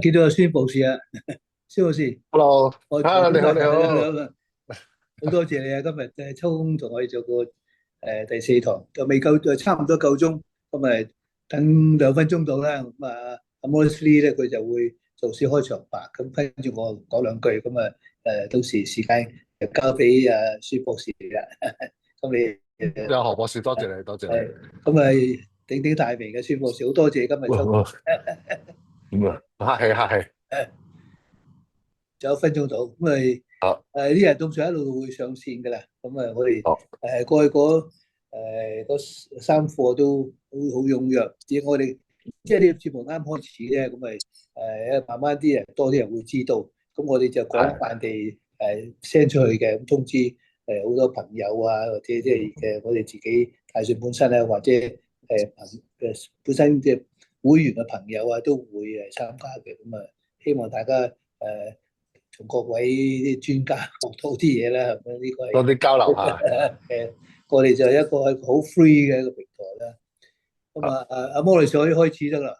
見到阿孫博士啊，孫博士，Hello，我你好，今日你好。好多謝你啊！今日抽空同我哋做個第四堂，就未夠，就差唔多夠鐘，咁咪等2分鐘到啦。咁啊，阿 Morris Lee 咧佢就會做少開場白，咁跟住我講兩句，咁啊到時時間就交俾孫博士啦。咁你何博士，多謝你，多謝你。咁啊鼎鼎大名嘅孫博士，好多謝今日抽空。客氣客氣。仲有1分鐘到，咁咪好，啲人到時一路會上線㗎啦。咁啊，我哋好，過去嗰三課都好踴躍，只係我哋即係呢個節目啱開始咧，咁咪慢慢多啲人會知道，咁我哋就廣係，泛地send 出去嘅，咁通知好多朋友啊，或者即係我哋自己大信本身啊，或者本身嘅會員嘅朋友啊，都會參加嘅。咁啊，希望大家從各位啲專家學到啲嘢啦，係咪？呢個係多啲交流下。我哋就係一個好 free 嘅一個平台啦。咁啊，啊，阿摩利就可以開始得啦。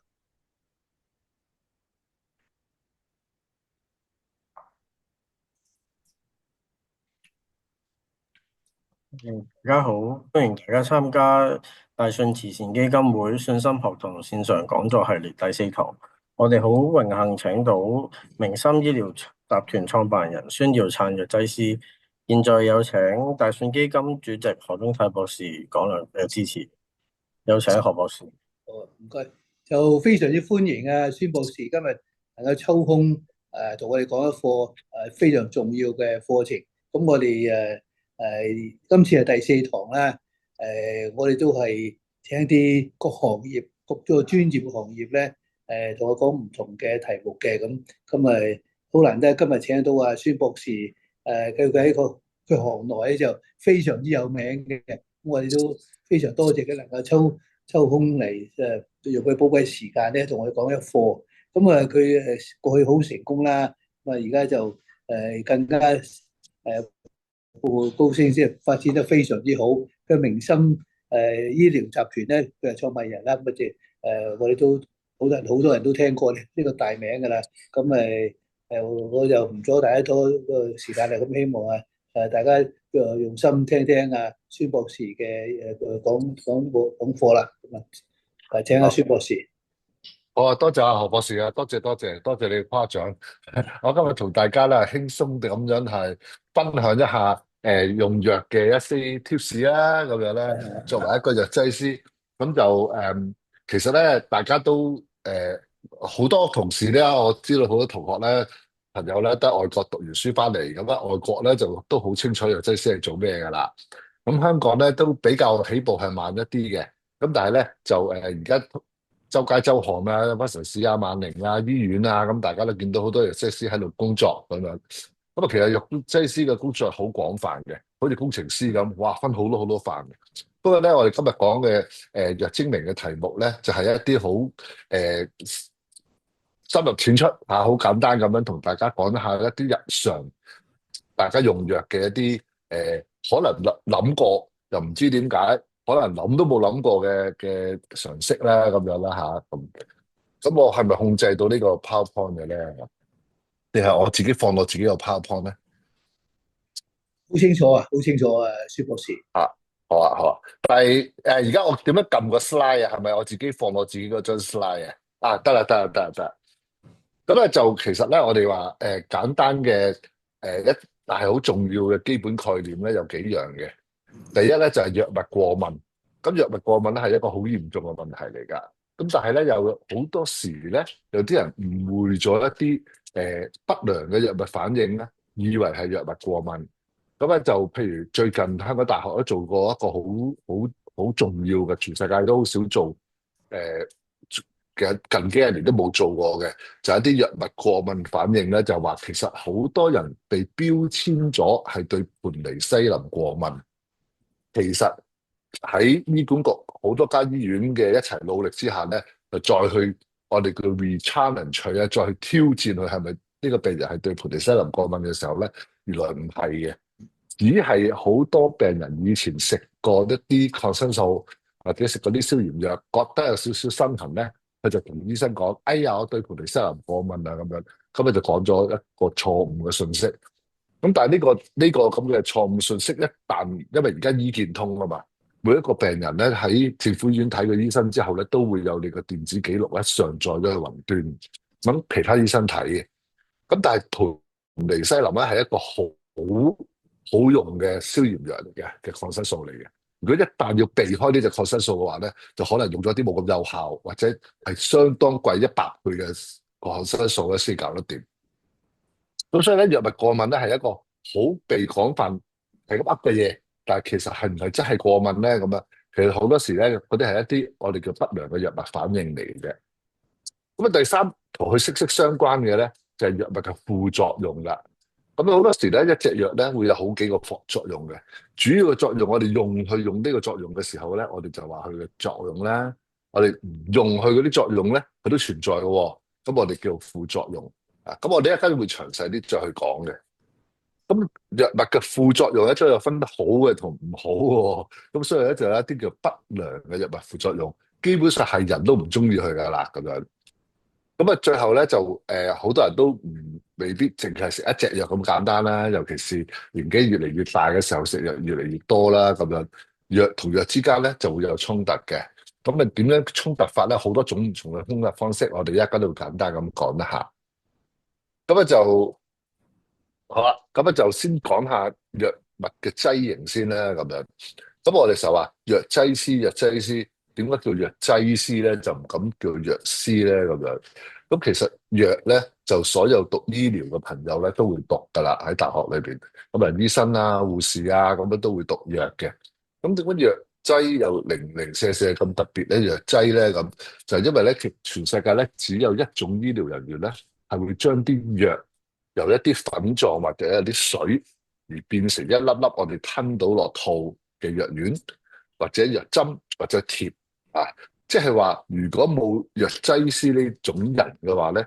大家好，歡迎大家參加大信慈善基金會信心學堂線上講座系列第四堂。我哋好榮幸請到明心醫療集團創辦人孫耀燦藥劑師，現在有請大信基金主席何忠泰博士講兩句支持。有請何博士。哦，唔該，就非常之歡迎啊，孫博士今日能夠抽空同我哋講一課非常重要嘅課程。咁我哋今次係第四堂啦。我哋都係請啲各行業、各個專業嘅行業咧，同我講唔同嘅題目嘅。咁咪好難得今日請到阿孫博士，佢喺佢行內咧就非常之有名嘅。咁我哋都非常多謝佢能夠抽空嚟用佢寶貴時間咧，同我哋講一課。咁啊，佢過去好成功啦，咁啊而家就更加高升，即係發展得非常之好。佢明心醫療集團咧，佢係創辦人啦，咁啊即係我哋都好多人都聽過呢個大名㗎啦。咁我就唔阻大家多個時間啦。咁希望大家用心聽聽孫博士嘅講課啦。咁請阿好，孫博士。好啊，多謝何博士啊，多謝多謝多謝你嘅誇獎。我今日同大家咧輕鬆地咁樣係分享一下用藥嘅一些 tips 啦，咁樣咧作為一個藥劑師，咁就其實咧大家都好多同事咧，我知道好多同學咧朋友咧都喺外國讀完書翻嚟，咁啊外國咧就都好清楚藥劑師係做咩噶啦。咁香港咧都比較起步係慢一啲嘅，咁但係咧就而家周街周巷啊，屈臣氏啊、萬寧啊、醫院啊，咁大家都見到好多藥劑師喺度工作咁樣。咁啊，其實藥劑師嘅工作係好廣泛嘅，好似工程師咁，哇，分好多好多範嘅。不過咧，我哋今日講嘅藥精明嘅題目咧，就係一啲好誒深入淺出好簡單咁樣同大家講一下一啲日常大家用藥嘅一啲可能諗過又唔知點解，可能諗都冇諗過嘅常識啦，咁樣啦吓。咁我係咪控制到呢個 PowerPoint 嘅咧？定係我自己放我自己個 PowerPoint 咧？好清楚啊，好清楚啊，孫博士。啊，好啊，好啊。但係而家我點樣撳個 slide 啊？係咪我自己放我自己嗰張 slide 啊？啊，得啦，得啦，得啦，得啦。咁咧就其實咧，我哋話簡單嘅但係好重要嘅基本概念咧有幾樣嘅。第一咧就係藥物過敏。咁藥物過敏咧係一個好嚴重嘅問題嚟㗎。咁但係咧有好多時咧有啲人誤會咗一啲不良嘅藥物反應咧，以為係藥物過敏。咁咧就譬如最近香港大學都做過一個好重要嘅，全世界都好少做誒嘅近幾十年都冇做過嘅，就係一啲藥物過敏反應咧，就話其實好多人被標籤咗係對盤尼西林過敏。其實喺醫管局好多間醫院嘅一齊努力之下咧，就再去我哋叫 re-challenge 啊，再去挑戰佢係咪呢個病人係對盤尼西林過敏嘅時候咧，原來唔係嘅，只係好多病人以前食過一啲抗生素或者食過啲消炎藥，覺得有少少身痕咧，佢就同醫生講：哎呀，我對盤尼西林過敏啊咁樣，咁佢就講咗一個錯誤嘅信息。咁但係呢個咁嘅錯誤信息，一旦因為而家醫健通啊嘛，每一個病人咧喺政府醫院睇過醫生之後咧，都會有你個電子記錄咧上載咗去雲端，咁其他醫生睇嘅。咁但係盤尼西林咧係一個好用嘅消炎藥嚟嘅抗生素嚟嘅。如果一旦要避開呢隻抗生素嘅話咧，就可能用咗啲冇咁有效，或者係相當貴100倍嘅抗生素咧先搞得掂。咁所以咧，藥物過敏咧係一個好被廣泛係咁噏嘅嘢，但係其實係唔係真係過敏咧？咁啊，其實好多時咧，嗰啲係一啲我哋叫不良嘅藥物反應嚟嘅啫。咁啊，第三同佢息息相關嘅咧，就係藥物嘅副作用啦。咁好多時咧，一隻藥咧會有好幾個副作用嘅。主要嘅作用，我哋用呢個作用嘅時候咧，我哋就話佢嘅作用啦。我哋唔用佢嗰啲作用咧，佢都存在嘅喎。咁我哋叫副作用啊。咁我哋一陣會詳細啲再去講嘅。咁藥物嘅副作用咧，即係有分得好嘅同唔好嘅。咁所以咧就有一啲叫不良嘅藥物副作用，基本上係人都唔中意佢噶啦咁樣。咁啊，最後咧就好多人都未必淨係食一隻藥咁簡單啦。尤其是年紀越嚟越大嘅時候，食藥越嚟越多啦，咁樣藥同藥之間咧就會有衝突嘅。咁啊，點樣衝突法咧？好多種唔同嘅衝突方式，我哋一家都會簡單咁講一下。咁啊就好啦，咁啊就先講下藥物嘅劑型先啦，咁樣。咁我哋就話藥劑師，藥劑師點解叫藥劑師咧？就唔敢叫藥師咧，咁樣。咁其實藥咧就所有讀醫療嘅朋友咧都會讀噶啦，喺大學裏邊。咁啊，醫生啊、護士啊咁樣都會讀藥嘅。咁點解藥劑又零零舍舍咁特別咧？藥劑咧咁就係因為咧，全世界咧只有一種醫療人員咧係會將啲藥由一啲粉狀或者有啲水而變成一粒粒我哋吞到落肚嘅藥丸或者藥針或者貼啊。即係話，如果冇藥劑師呢種人嘅話咧，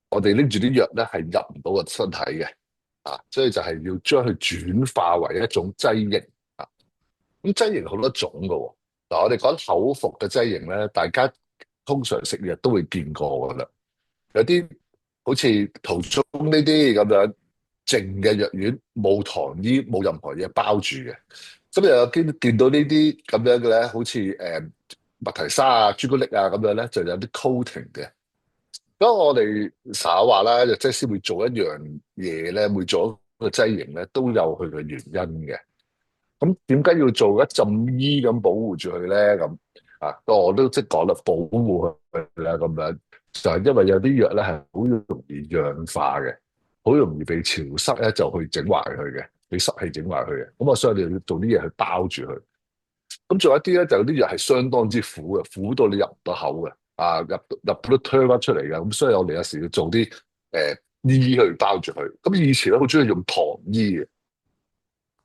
我哋拎住啲藥咧係入唔到個身體嘅啊。所以就係要將佢轉化為一種劑型啊。咁劑型好多種㗎喎。嗱，我哋講口服嘅劑型咧，大家通常食藥都會見過㗎啦。有啲好似途中呢啲咁樣淨嘅藥丸，冇糖衣，冇任何嘢包住嘅。咁又有見到呢啲咁樣嘅咧，好似麥提沙啊、朱古力啊咁樣咧，就有啲 coating 嘅。咁我哋成日話啦，藥劑師會做一樣嘢咧，會做一個劑型咧，都有佢嘅原因嘅。咁點解要做一浸衣咁保護住佢咧？咁啊，我都即係講啦，保護佢啦咁樣，就係因為有啲藥咧係好容易氧化嘅，好容易被潮濕咧就去整壞佢嘅，俾濕氣整壞佢嘅。咁啊，所以我哋要做啲嘢去包住佢。咁仲有一啲咧，就有啲藥係相當之苦嘅，苦到你入唔到口嘅，啊入都推返出嚟嘅。咁所以我哋有時要做啲衣去包住佢。咁以前咧好中意用糖衣嘅。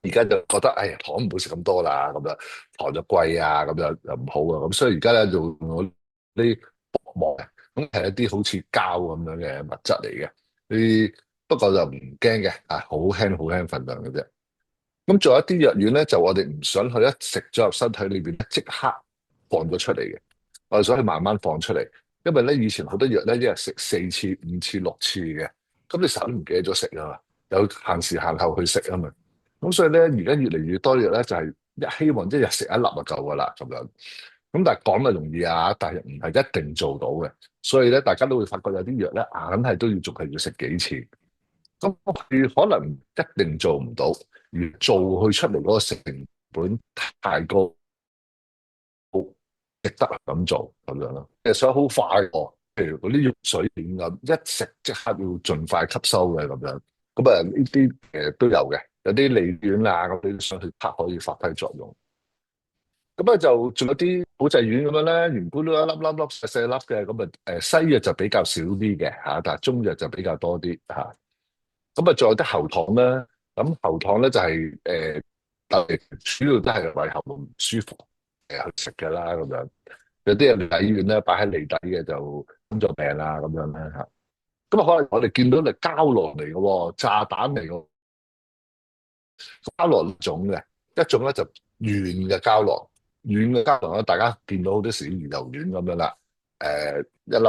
而家就覺得，哎呀，糖唔好食咁多啦，咁樣糖就貴啊，咁樣又唔好啊，咁所以而家咧就用啲薄膜，咁係一啲好似膠咁樣嘅物質嚟嘅，啲不過就唔驚嘅，啊，好輕好輕份量嘅啫。咁仲有一啲藥丸咧，就我哋唔想佢一食咗入身體裏邊即刻放咗出嚟嘅，我哋想去慢慢放出嚟，因為咧以前好多藥咧一日食4次、5次、6次嘅，咁你成日都唔記得咗食啊嘛，有限時限後去食啊嘛。咁所以咧，而家越嚟越多藥咧，就係希望一日食一粒就夠噶啦，咁樣。咁但係講就容易啊，但係唔係一定做到嘅。所以咧，大家都會發覺有啲藥咧，硬係都要仲係要食幾次。咁佢可能一定做唔到，而做佢出嚟嗰個成本太高，值得咁做咁樣咯。其實想好快喎，譬如嗰啲藥水點咁，一食即刻要盡快吸收嘅咁樣。咁啊，呢啲都有嘅。有啲利丸啊，咁你上去拍可以發揮作用。咁啊，就仲有啲保濟丸咁樣咧，原本都一粒粒粒細細粒嘅，咁啊西藥就比較少啲嘅嚇，但係中藥就比較多啲嚇。咁啊，仲有啲喉糖啦，咁喉糖咧就係主要都係胃喉唔舒服去食嘅啦咁樣。有啲人嚟醫院咧擺喺脷底嘅就心臟病啦咁樣咧嚇。咁啊，可能我哋見到係膠囊嚟嘅喎，炸彈嚟嘅。膠囊兩種嘅，一種咧就軟嘅膠囊，軟嘅膠囊咧，大家見到好多時魚油丸咁樣啦。一粒粒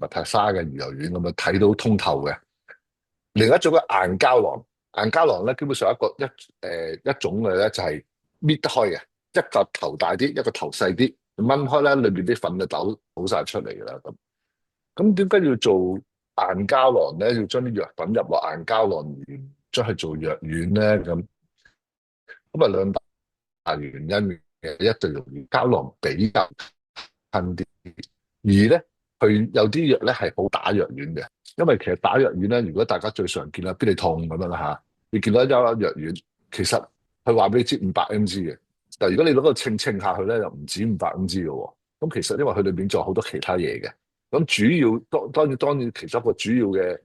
麥塔沙嘅魚油丸咁樣睇到通透嘅。另一種嘅硬膠囊，硬膠囊咧基本上一種嘅咧就係搣得開嘅，一個頭大啲，一個頭細啲，掹開咧裏邊啲粉就倒晒出嚟㗎啦咁。咁點解要做硬膠囊咧？要將啲藥品入落硬膠囊裏面，將佢做藥丸咧咁兩大原因嘅，一就容易膠囊比較吞啲，二咧佢有啲藥咧係好打藥丸嘅，因為其實打藥丸咧，如果大家最常見啦，必理痛咁樣啦嚇，你見到一粒藥丸，其實佢話俾你知500mg嘅，但係如果你攞個稱下去咧，就唔止500mg嘅喎。咁其實因為佢裏邊仲有好多其他嘢嘅，咁主要當然其中一個主要嘅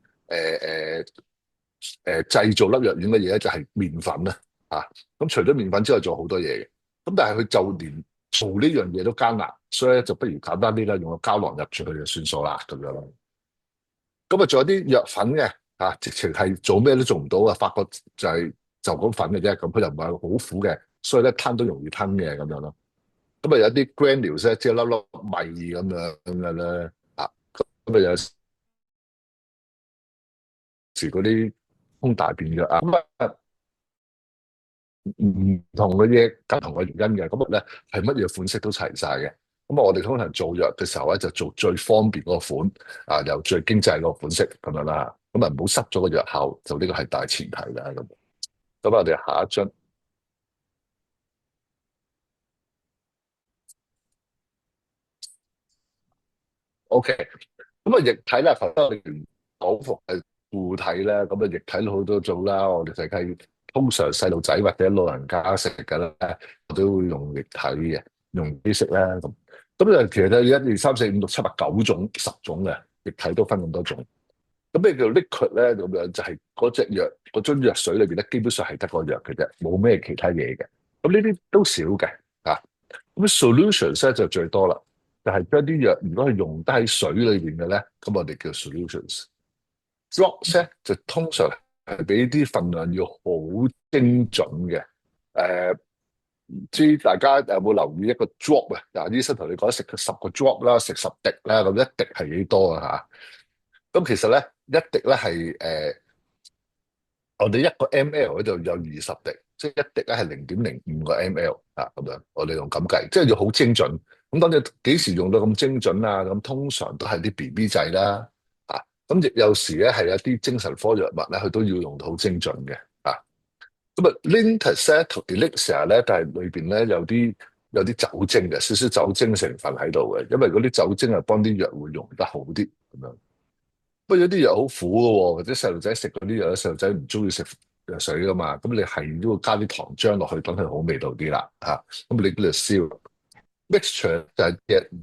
製造粒藥丸嘅嘢咧，就係麵粉啦嚇。咁除咗麵粉之外，仲有好多嘢嘅。咁但係佢就連做呢樣嘢都艱難，所以咧就不如簡單啲啦，用個膠囊入住佢就算數啦咁樣咯。咁啊，仲有啲藥粉嘅嚇，直情係做咩都做唔到啊！發覺就咁粉嘅啫，咁佢又唔係好苦嘅，所以咧吞都容易吞嘅咁樣咯。咁啊有啲 granules 咧，即係粒粒米咁樣咧啊，咁啊有時嗰啲通大便藥啊，咁啊唔同嘅嘢，唔同嘅原因嘅，咁咧係乜嘢款式都齊晒嘅。咁啊，我哋通常做藥嘅時候咧，就做最方便嗰個款啊，又最經濟嗰個款式咁樣啦。咁啊，唔好失咗個藥效，就呢個係大前提啦。咁我哋下一張，OK。咁啊，液體咧，頭先我哋講服係固體咧，咁啊，液體都好多種啦。我哋係通常細路仔或者老人家食嘅咧，我都會用液體嘅，用啲食咧咁。咁其實咧1、2、3、4、5、6、7、8、9種、10種嘅液體都分咁多種。咁咩叫 liquid 咧？咁樣就係嗰隻藥嗰樽藥水裏邊咧，基本上係得個藥嘅啫，冇咩其他嘢嘅。咁呢啲都少嘅啊。咁 solutions 咧就最多啦，就係將啲藥如果係溶得喺水裏邊嘅咧，咁我哋叫 solutions。drops 咧就通常係俾啲份量要好精準嘅。唔知大家有冇留意一個 drop 啊？嗱，醫生同你講食10個 drop 啦，食10滴啦，咁一滴係幾多啊？嚇，咁其實咧一滴咧係我哋1個 ml 嗰度有20滴，即係一滴咧係0.05個 ml 啊，咁樣我哋用咁計，即係要好精準。咁當你幾時用到咁精準啊？咁通常都係啲 BB 仔啦，啊，咁亦有時咧係有啲精神科藥物咧，佢都要用到好精準嘅，啊。咁啊 Lintas 同 Elixir 咧，但係裏邊咧有啲酒精嘅，少少酒精成分喺度嘅，因為嗰啲酒精係幫啲藥會溶得好啲咁樣。不過有啲藥好苦嘅喎，或者細路仔食嗰啲藥咧，細路仔唔中意食藥水噶嘛，咁你係都要加啲糖漿落去，等佢好味道啲啦嚇。咁你嗰度燒 mixture 就係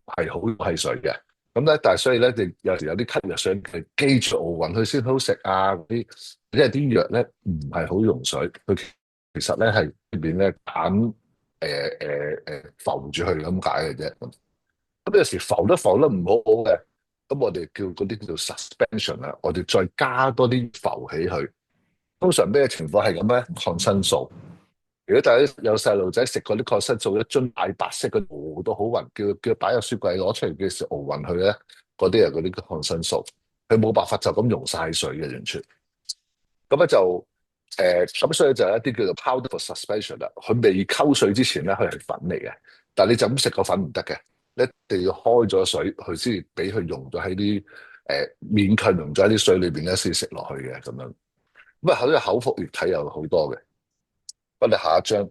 係好係水嘅，咁咧但係所以咧，你有時有啲咳藥水係記住奧運佢先好食啊嗰啲，因為啲藥咧唔係好溶水，佢其實咧係裏邊咧鹼浮住佢咁解嘅啫。咁有時浮得唔好好嘅，咁我哋叫嗰啲叫做 suspension 啦，我哋再加多啲浮起去。通常咩情況係咁咧？抗生素。如果大家有細路仔食嗰啲抗生素，一樽奶白色嗰啲熬到好暈，叫擺入雪櫃攞出嚟嘅時候熬暈佢咧，嗰啲係嗰啲抗生素，佢冇辦法就咁溶晒水嘅完全。咁咧就咁所以就有一啲叫做 powder for suspension 啦。佢未溝水之前咧，佢係粉嚟嘅，但係你就咁食個粉唔得嘅。一定要開咗水，佢先俾佢溶咗喺啲勉強溶咗喺啲水裏邊咧，先食落去嘅咁樣。咁啊，好似口服液體有好多嘅。我哋下一張。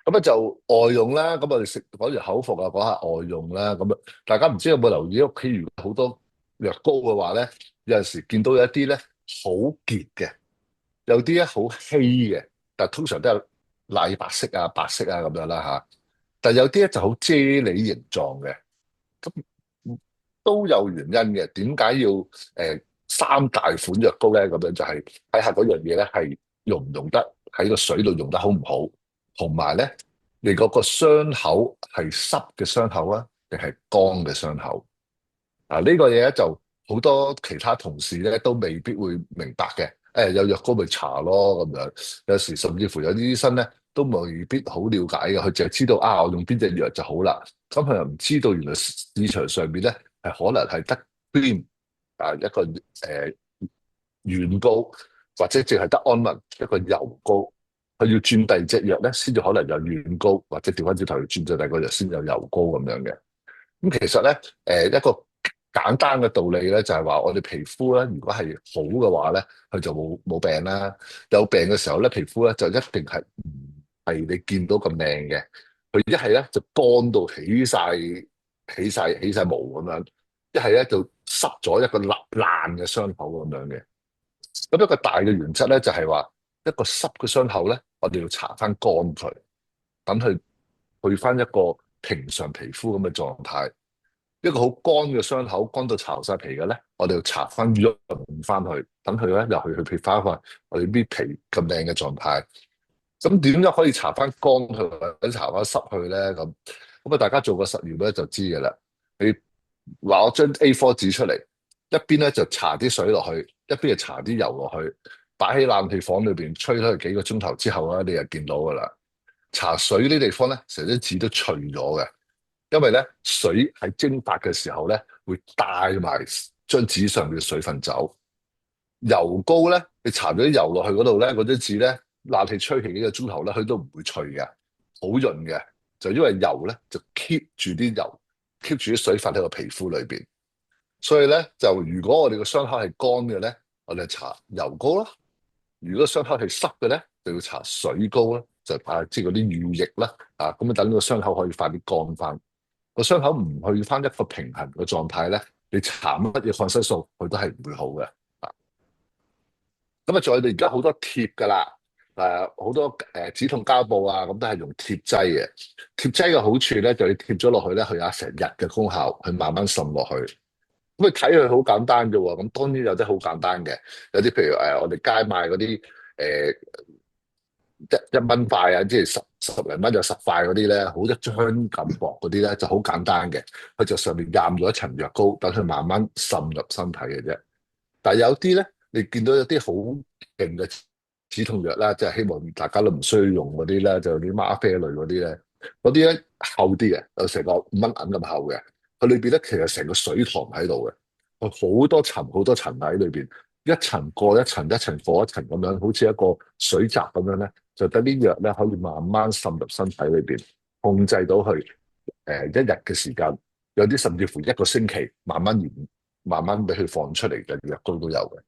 咁咧就外用啦。咁我哋講完口服啊，講下外用啦。咁啊，大家唔知有冇留意屋企如果好多藥膏嘅話咧，有陣時見到有一啲咧好結嘅，有啲咧好稀嘅，但係通常都係奶白色啊、白色啊咁樣啦嚇。但係有啲咧就好啫喱形狀嘅，咁都有原因嘅。點解要三大款藥膏咧？咁樣就係睇下嗰樣嘢咧係溶唔溶得喺個水度溶得好唔好，同埋咧你嗰個傷口係濕嘅傷口啊，定係乾嘅傷口？啊，呢個嘢咧就好多其他同事咧都未必會明白嘅。有藥膏咪搽咯咁樣，有時甚至乎有啲醫生咧都未必好了解嘅，佢淨係知道啊，我用邊隻藥就好啦。咁佢又唔知道原來市場上邊咧係可能係得 cream 一個軟膏，或者淨係得安眠一個油膏，佢要轉第二隻藥咧，先至可能有軟膏，或者調翻轉頭要轉咗第二個藥先有油膏咁樣嘅。咁其實咧，一個簡單嘅道理咧，就係話我哋皮膚咧，如果係好嘅話咧，佢就冇病啦。有病嘅時候咧，皮膚咧就一定係唔係你見到咁靚嘅。佢一係咧就乾到起晒毛咁樣，一係咧就濕咗一個爛嘅傷口咁樣嘅。咁一個大嘅原則咧，就係話一個濕嘅傷口咧，我哋要搽翻乾佢，等佢去翻一個平常皮膚咁嘅狀態。一個好乾嘅傷口，乾到巢晒皮嘅咧，我哋要搽翻潤翻去，等佢咧又去翻我哋啲皮咁靚嘅狀態。咁點樣可以搽翻乾佢，或者搽翻濕去咧？咁啊，大家做個實驗咧就知嘅啦。你話我張 A4 紙出嚟，一邊咧就搽啲水落去，一邊就搽啲油落去，擺喺冷氣房裏邊吹咗佢幾個鐘頭之後咧，你就見到噶啦。搽水呢地方咧，成張紙都脆咗嘅。因為咧水喺蒸發嘅時候咧，會帶埋張紙上面嘅水分走。油膏咧，你搽咗啲油落去嗰度咧，嗰張紙咧，冷氣吹起幾個鐘頭咧，佢都唔會脆嘅，好潤嘅。就因為油咧就 keep 住啲油，keep 住啲水分喺個皮膚裏邊。所以咧，就如果我哋個傷口係乾嘅咧，我哋搽油膏啦；如果傷口係濕嘅咧，就要搽水膏啦，就即係嗰啲乳液啦。咁啊等個傷口可以快啲乾翻。個傷口唔去翻一個平衡嘅狀態咧，你搽乜嘢抗生素，佢都係唔會好嘅。咁啊，再我哋而家好多貼噶啦，好多止痛膠布啊，咁都係用貼劑嘅。貼劑嘅好處咧，就你貼咗落去咧，佢有成日嘅功效，佢慢慢滲落去。咁你睇佢好簡單嘅喎，咁當然有啲好簡單嘅，有啲譬如我哋街賣嗰啲一蚊塊啊，即係十零蚊有10塊嗰啲咧，好一張咁薄嗰啲咧就好簡單嘅，佢就上面蘸咗一層藥膏，等佢慢慢滲入身體嘅啫。但係有啲咧，你見到有啲好勁嘅止痛藥啦，即係希望大家都唔需要用嗰啲咧，就有啲嗎啡類嗰啲咧，嗰啲咧厚啲嘅，有成個5蚊銀咁厚嘅，佢裏邊咧其實成個水塘喺度嘅，佢好多層喺裏邊，一層過一層，一層過一層咁樣，好似一個水閘咁樣咧。就等啲藥咧可以慢慢滲入身體裏邊，控制到佢一日嘅時間，有啲甚至乎一個星期，慢慢俾佢放出嚟嘅藥膏都有嘅。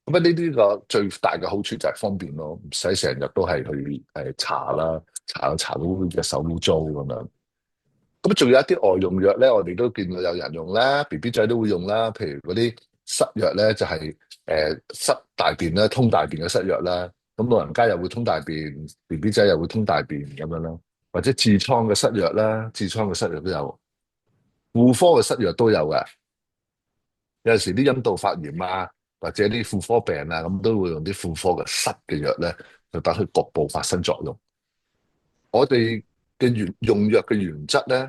咁啊，呢啲個最大嘅好處就係方便咯，唔使成日都係去搽啦，搽到隻手污糟咁樣。咁仲有一啲外用藥咧，我哋都見到有人用啦，BB 仔都會用啦，譬如嗰啲塞藥咧，就係塞大便啦，通大便嘅塞藥啦。咁老人家又會通大便，BB 仔又會通大便咁樣啦，或者痔瘡嘅塞藥啦，痔瘡嘅塞藥都有，婦科嘅塞藥都有嘅。有陣時啲陰道發炎啊，或者啲婦科病啊，咁都會用啲婦科嘅塞嘅藥咧，就等佢局部發生作用。我哋嘅用藥嘅原則咧，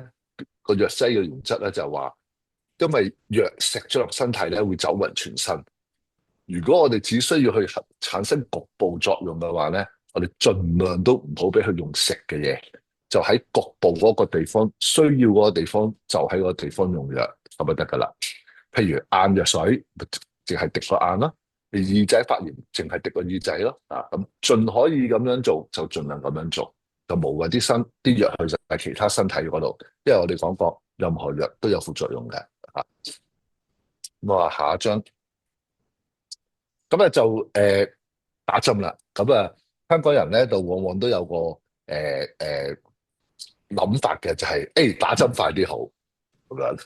個藥劑嘅原則咧就係話，因為藥食咗落身體咧會走勻全身。如果我哋只需要去產生局部作用嘅話咧，我哋盡量都唔好俾佢用食嘅嘢，就喺局部嗰個地方需要嗰個地方就喺嗰個地方用藥咁就得噶啦。譬如眼藥水，淨係滴個眼咯；你耳仔發炎，淨係滴個耳仔咯。咁盡可以咁樣做，就盡量咁樣做，就冇話啲藥去喺其他身體嗰度，因為我哋講過，任何藥都有副作用嘅。咁啊，下一張。咁啊就打針啦，咁啊香港人咧就往往都有個諗法嘅，就係打針快啲好咁樣，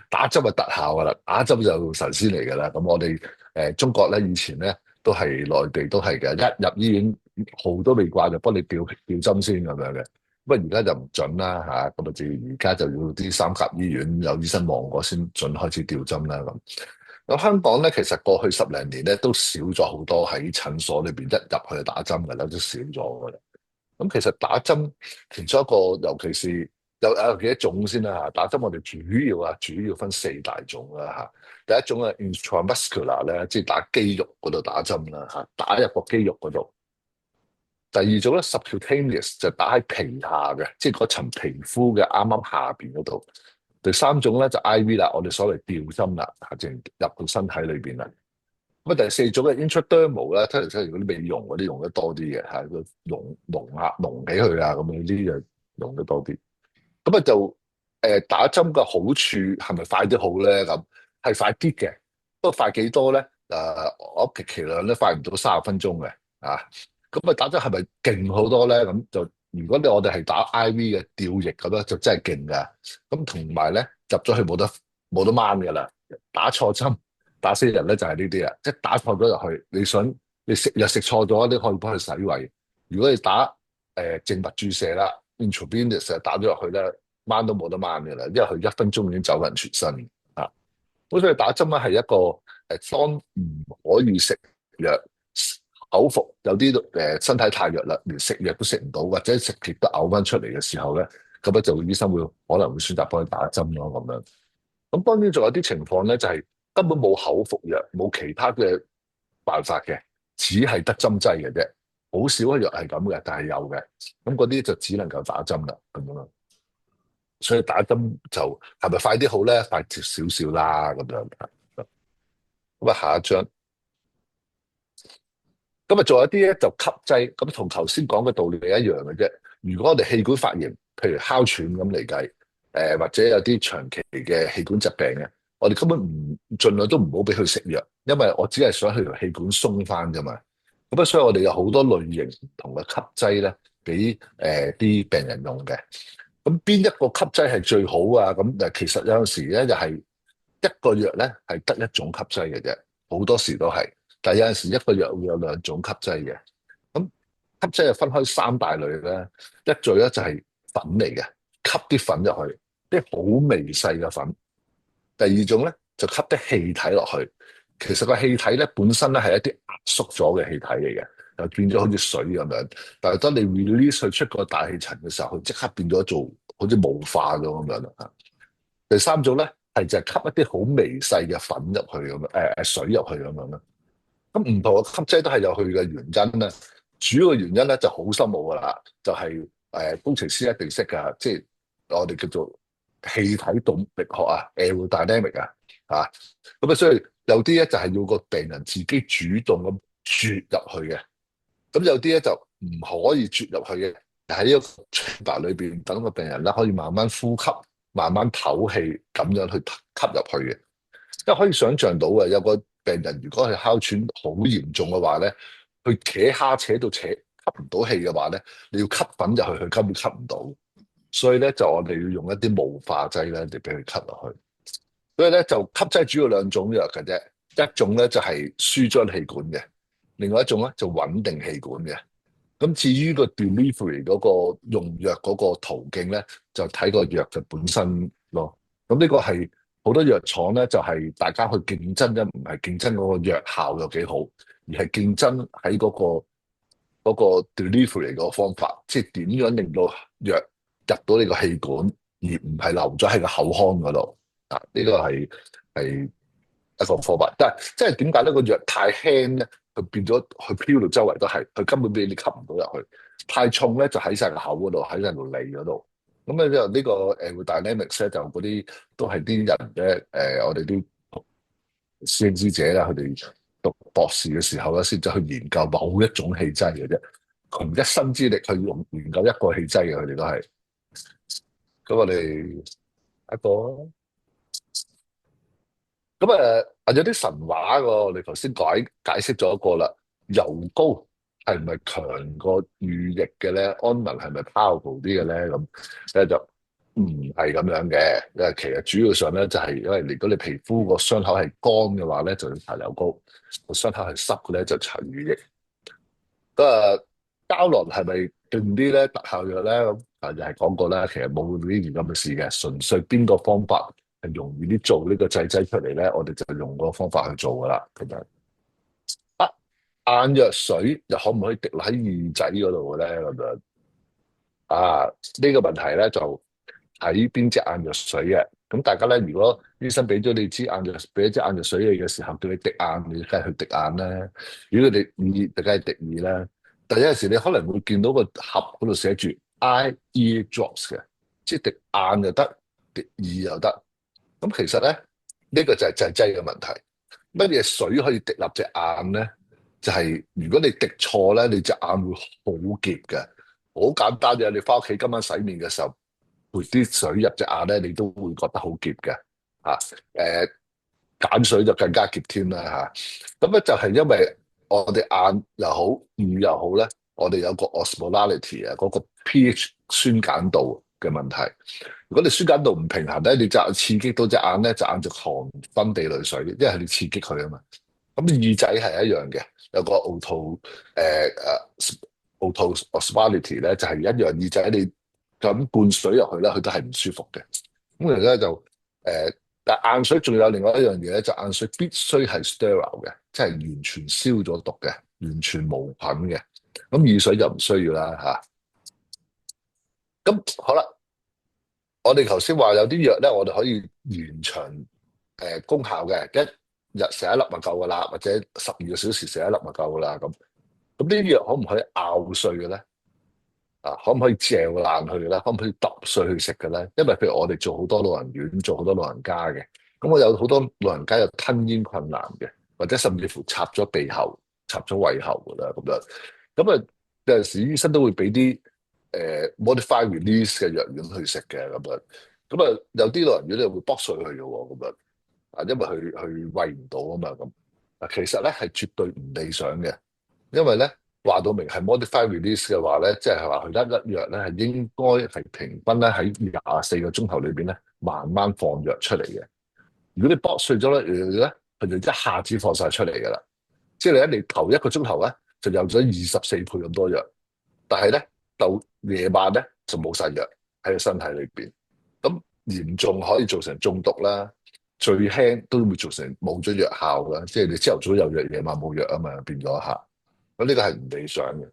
打針係特效噶啦，打針就神仙嚟噶啦。咁我哋中國咧以前咧都係內地都係嘅，一入醫院號都未掛就幫你吊針先咁樣嘅。咁啊而家就唔準啦嚇，咁啊至而家就要啲三甲醫院有醫生望過先準開始吊針啦咁。咁香港咧，其實過去10零年咧都少咗好多喺診所裏邊一入去打針嘅啦，都少咗嘅啦。咁其實打針其中一個，尤其是有幾多種先啦嚇。打針我哋主要分4大種啦嚇。第一種係 intramuscular 咧，即係打肌肉嗰度打針啦嚇，打入個肌肉嗰度。第二種咧 subcutaneous 就打喺皮下嘅，即係嗰層皮膚嘅啱啱下邊嗰度。第三種咧就 IV 啦，我哋所謂吊針啦，即係入到身體裏邊啦。咁啊，第四種嘅 intradermal 咧，即係嗰啲美容嗰啲用得多啲嘅，係個隆起去啊，咁樣呢啲就用得多啲。咁啊就打針嘅好處係咪快啲好咧？咁係快啲嘅，不過快幾多咧？我極其量咧快唔到30分鐘嘅啊。咁啊打針係咪勁好多咧？咁就如果我哋係打 IV 嘅吊液咁咧，就真係勁噶。咁同埋咧入咗去冇得掹噶啦，打錯針。打死人咧就係呢啲啊，即係打錯咗入去，你食藥食錯咗，你可以幫佢洗胃。如果你打靜脈注射啦 intravenous 打咗入去咧，掹都冇得掹嘅啦，因為佢1分鐘已經走人全身啊。咁所以打針咧係一個當唔可以食藥，口服有啲身體太弱啦，連食藥都食唔到，或者食極都嘔翻出嚟嘅時候咧，咁咧就醫生可能會選擇幫佢打針咯咁樣。咁當然仲有啲情況咧，就係根本冇口服藥，冇其他嘅辦法嘅，只係得針劑嘅啫。好少嘅藥係咁嘅，但係有嘅。咁嗰啲就只能夠打針啦，咁樣咯。所以打針就係咪快啲好咧？快少少啦，咁樣。咁啊，下一張。咁啊，仲有啲咧就吸劑，咁同頭先講嘅道理係一樣嘅啫。如果我哋氣管發炎，譬如哮喘咁嚟計，或者有啲長期嘅氣管疾病嘅，我哋根本盡量都唔好俾佢食藥，因為我只係想佢條氣管鬆翻啫嘛。咁啊，所以我哋有好多類型唔同嘅吸劑咧，俾啲病人用嘅。咁邊一個吸劑係最好啊？咁其實有陣時咧就係一個藥咧係得一種吸劑嘅啫，好多時都係。但係有陣時一個藥會有2種吸劑嘅。咁吸劑就分開3大類咧，一類咧就係粉嚟嘅，吸啲粉入去，啲好微細嘅粉。第二種咧就吸啲氣體落去，其實個氣體咧本身咧係一啲壓縮咗嘅氣體嚟嘅，就變咗好似水咁樣。但係當你 release 佢出個大氣層嘅時候，佢即刻變咗做好似霧化咗咁樣啦。第三種咧係就係吸一啲好微細嘅粉入去咁樣，水入去咁樣啦。咁唔同嘅吸劑都係有佢嘅原因啦。主要嘅原因咧就好深奧噶啦，就係工程師一定識噶，即係我哋叫做氣體動力學啊 aerodynamic 啊，咁啊，所以有啲咧就係要個病人自己主動咁啜入去嘅，咁有啲咧就唔可以啜入去嘅，喺呢個 chamber 裏邊等個病人咧可以慢慢呼吸、慢慢唞氣咁樣去吸入去嘅。因為可以想像到嘅，有個病人如果係哮喘好嚴重嘅話咧，佢扯到吸唔到氣嘅話咧，你要吸粉入去，佢根本吸唔到。所以咧就我哋要用一啲霧化劑咧嚟俾佢吸落去。所以咧就吸劑主要2種藥嘅啫，一種咧就係舒張氣管嘅，另外一種咧就穩定氣管嘅。咁至於個 delivery 嗰個用藥嗰個途徑咧，就睇個藥嘅本身咯。咁呢個係好多藥廠咧，就係大家去競爭啫，唔係競爭嗰個藥效有幾好，而係競爭喺嗰個 delivery 個方法，即係點樣令到藥入到你個氣管，而唔係留咗喺個口腔嗰度。呢個係一個方法，但係即係點解呢個藥太輕咧，佢變咗佢飄到周圍都係，佢根本俾你吸唔到入去。太重咧就喺晒個口嗰度，喺晒條脷嗰度。咁咧就呢個Aerodynamics咧就嗰啲都係啲人嘅我哋啲師兄師姐啦，佢哋讀博士嘅時候咧，先至去研究某一種氣劑嘅啫，窮一生之力去研究一個氣劑嘅，佢哋都係。咁我哋一個。咁有啲神話喎，你頭先解釋咗一個啦，油膏係唔係強過乳液嘅咧？安民係咪 powerful 啲嘅咧？咁咧就唔係咁樣嘅，因為其實主要上咧就係因為如果你皮膚個傷口係乾嘅話咧，就要搽油膏；個傷口係濕嘅咧，就搽乳液。咁膠囊係咪勁啲咧？特效藥咧咁就係講過啦，其實冇呢件咁嘅事嘅，純粹邊個方法係容易啲做呢個製劑出嚟咧，我哋就用個方法去做噶啦，咁樣。眼藥水又可唔可以滴落喺耳仔嗰度嘅咧？咁樣呢個問題咧就睇邊隻眼藥水嘅。咁大家咧，如果醫生俾咗你支眼藥，俾一支眼藥水你嘅時候，叫你滴眼，你梗係去滴眼啦。如果你耳，就梗係滴耳啦。但有陣時你可能會見到個盒嗰度寫住 eye ear drops 嘅，即係滴眼又得，滴耳又得。咁其實咧，呢個就係製劑嘅問題。乜嘢水可以滴入隻眼咧？就係如果你滴錯咧，你隻眼會好澀嘅。好簡單嘅，你翻屋企今晚洗面嘅時候，潑啲水入隻眼咧，你都會覺得好澀嘅。啊，鹼水就更加澀添啦嚇。咁咧就係因為我哋眼又好，耳又好咧，我哋有個 osmolality 啊，嗰個 pH 酸鹼度嘅問題。如果你酸鹼度唔平衡咧，你就刺激到隻眼咧，隻眼就狂分泌淚水，因為你刺激佢啊嘛。咁耳仔係一樣嘅，有個 auto osmolality 咧，就係一樣耳仔你咁灌水入去咧，佢都係唔舒服嘅。咁而家就但硬水仲有另外一樣嘢咧，就硬水必須係 sterile 嘅，即係完全消咗毒嘅，完全無菌嘅。咁耳水就唔需要啦嚇。咁好啦，我哋頭先話有啲藥咧，我哋可以延長功效嘅，一日食一粒就夠噶啦，或者12個小時食一粒就夠噶啦。咁呢啲藥可唔可以咬碎嘅咧？啊，可唔可以嚼爛佢嘅咧？可唔可以揼碎去食嘅咧？因為譬如我哋做好多老人院，做好多老人家嘅，咁我有好多老人家有吞咽困難嘅，或者甚至乎插咗鼻喉、插咗胃喉噶啦咁樣。咁啊有陣時醫生都會俾啲modify release 嘅藥丸去食嘅咁樣。咁啊有啲老人院咧會剝碎佢嘅喎咁樣，啊因為佢胃唔到啊嘛咁。啊其實咧係絕對唔理想嘅，因為咧。話到明係 modify release 嘅話咧，即係話佢一粒藥咧係應該係平均咧喺24個鐘頭裏邊咧慢慢放藥出嚟嘅。如果你剝碎咗咧，佢就一下子放晒出嚟噶啦。即係你頭1個鐘頭咧就有咗24倍咁多藥，但係咧到夜晚咧就冇晒藥喺個身體裏邊。咁嚴重可以造成中毒啦，最輕都會造成冇咗藥效啦。即係你朝頭早有藥，夜晚冇藥啊嘛，變咗一下。咁呢個係唔理想嘅。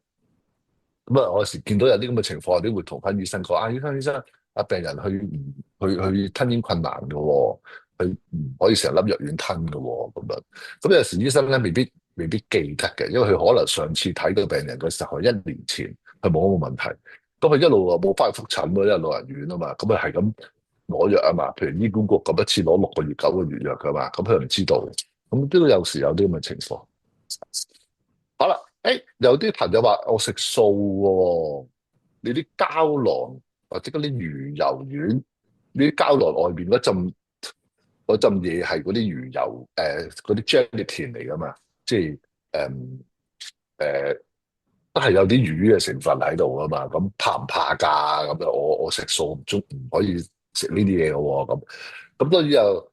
咁啊，我有時見到有啲咁嘅情況，我都會同翻醫生講：啊，醫生，啊病人去吞咽困難嘅喎，佢唔可以成粒藥丸吞嘅喎，咁樣。咁有時醫生咧未必記得嘅，因為佢可能上次睇到病人嘅時候係1年前，佢冇乜問題。咁佢一路冇翻去覆診咯，因為老人院啊嘛，咁啊係咁攞藥啊嘛。譬如醫管局咁一次攞6個月、9個月藥㗎嘛，咁佢唔知道。咁都有時有啲咁嘅情況。好啦。有啲朋友話我食素喎，你啲膠囊或者嗰啲魚油丸，呢啲膠囊外邊嗰陣嘢係嗰啲魚油嗰啲 gelatin 嚟噶嘛，即係都係有啲魚嘅成分喺度噶嘛，咁怕唔怕㗎？咁樣我食素唔可以食呢啲嘢嘅喎，咁當然有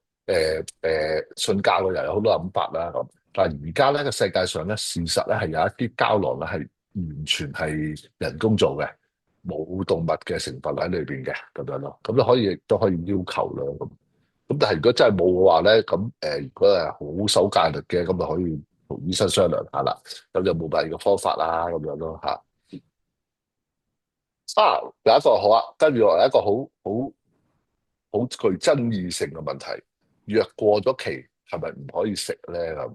信教嘅人有好多諗法啦咁。但係而家咧個世界上咧，事實咧係有一啲膠囊咧係完全係人工做嘅，冇動物嘅成分喺裏邊嘅咁樣咯。咁都可以要求啦咁。咁但係如果真係冇嘅話咧，咁如果係好守戒律嘅，咁就可以同醫生商量下啦。咁就冇第二個方法啦，咁樣咯嚇。有一個好啊，跟住落嚟一個好具爭議性嘅問題，藥過咗期係咪唔可以食咧咁？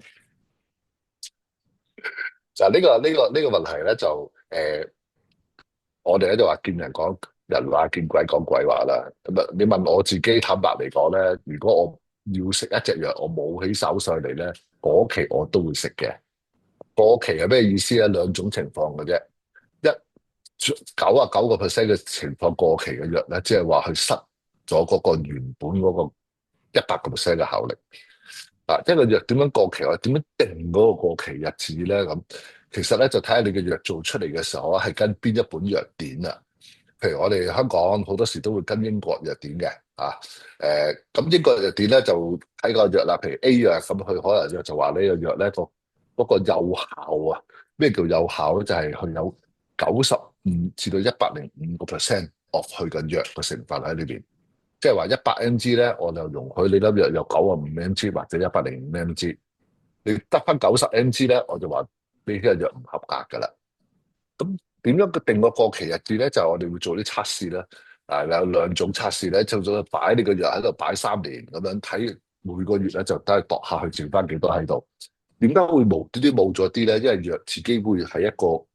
就呢個問題咧，就我哋咧就話見人講人話，見鬼講鬼話啦。咁啊，你問我自己，坦白嚟講咧，如果我要食一隻藥，我冇起手上嚟咧，過期我都會食嘅。過期係咩意思咧？兩種情況嘅啫。99%嘅情況過期嘅藥咧，即係話佢失咗嗰個原本嗰個100%嘅效力。一個藥點樣過期，或點樣定嗰個過期日子咧？咁其實咧就睇下你嘅藥做出嚟嘅時候啊，係跟邊一本藥典啊。譬如我哋香港好多時都會跟英國藥典嘅咁英國藥典咧就睇個藥啦。譬如 A 藥咁，佢可能就話呢個藥咧嗰個有效啊。咩叫有效咧？就係佢有95至到105% of 佢嘅藥嘅成分喺裏邊。即係話100mg 咧，我就容許你粒藥有95mg 或者105mg，你得翻90mg 咧，我就話你呢個藥唔合格噶啦。咁點樣定個過期日子咧？就係我哋會做啲測試啦。有2種測試咧，就做擺你個藥喺度擺3年咁樣睇，每個月咧就都係度下去剩翻幾多喺度。點解會無端端冇咗啲咧？因為藥自己會係一個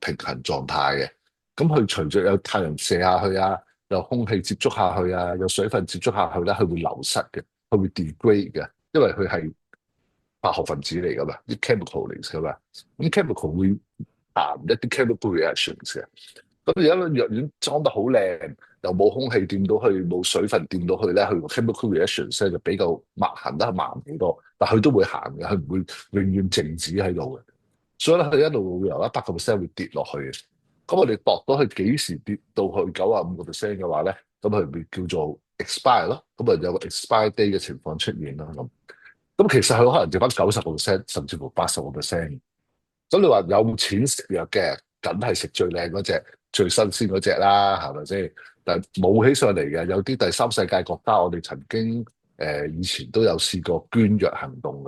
平衡狀態嘅。咁佢隨着有太陽射下去啊，有空氣接觸下去啊，有水分接觸下去咧，佢會流失嘅，佢會 degrade 嘅，因為佢係化學分子嚟噶嘛，啲 chemical 嚟噶嘛，咁 chemical 會含一啲 chemical reactions 嘅。咁而家藥丸裝得好靚，又冇空氣掂到佢，冇水分掂到佢咧，佢個 chemical reactions 咧就比較行得慢好多，但佢都會行嘅，佢唔會永遠靜止喺度嘅。所以咧，佢一路會由100%會跌落去嘅。咁我哋度到佢幾時跌到去95%嘅話咧，咁佢咪叫做 expire 咯。咁啊有個 expire day 嘅情況出現啦。咁其實佢可能跌翻90%，甚至乎80%。咁你話有錢食藥嘅，梗係食最靚嗰隻、最新鮮嗰隻啦，係咪先？但係冇起上嚟嘅，有啲第三世界國家，我哋曾經以前都有試過捐藥行動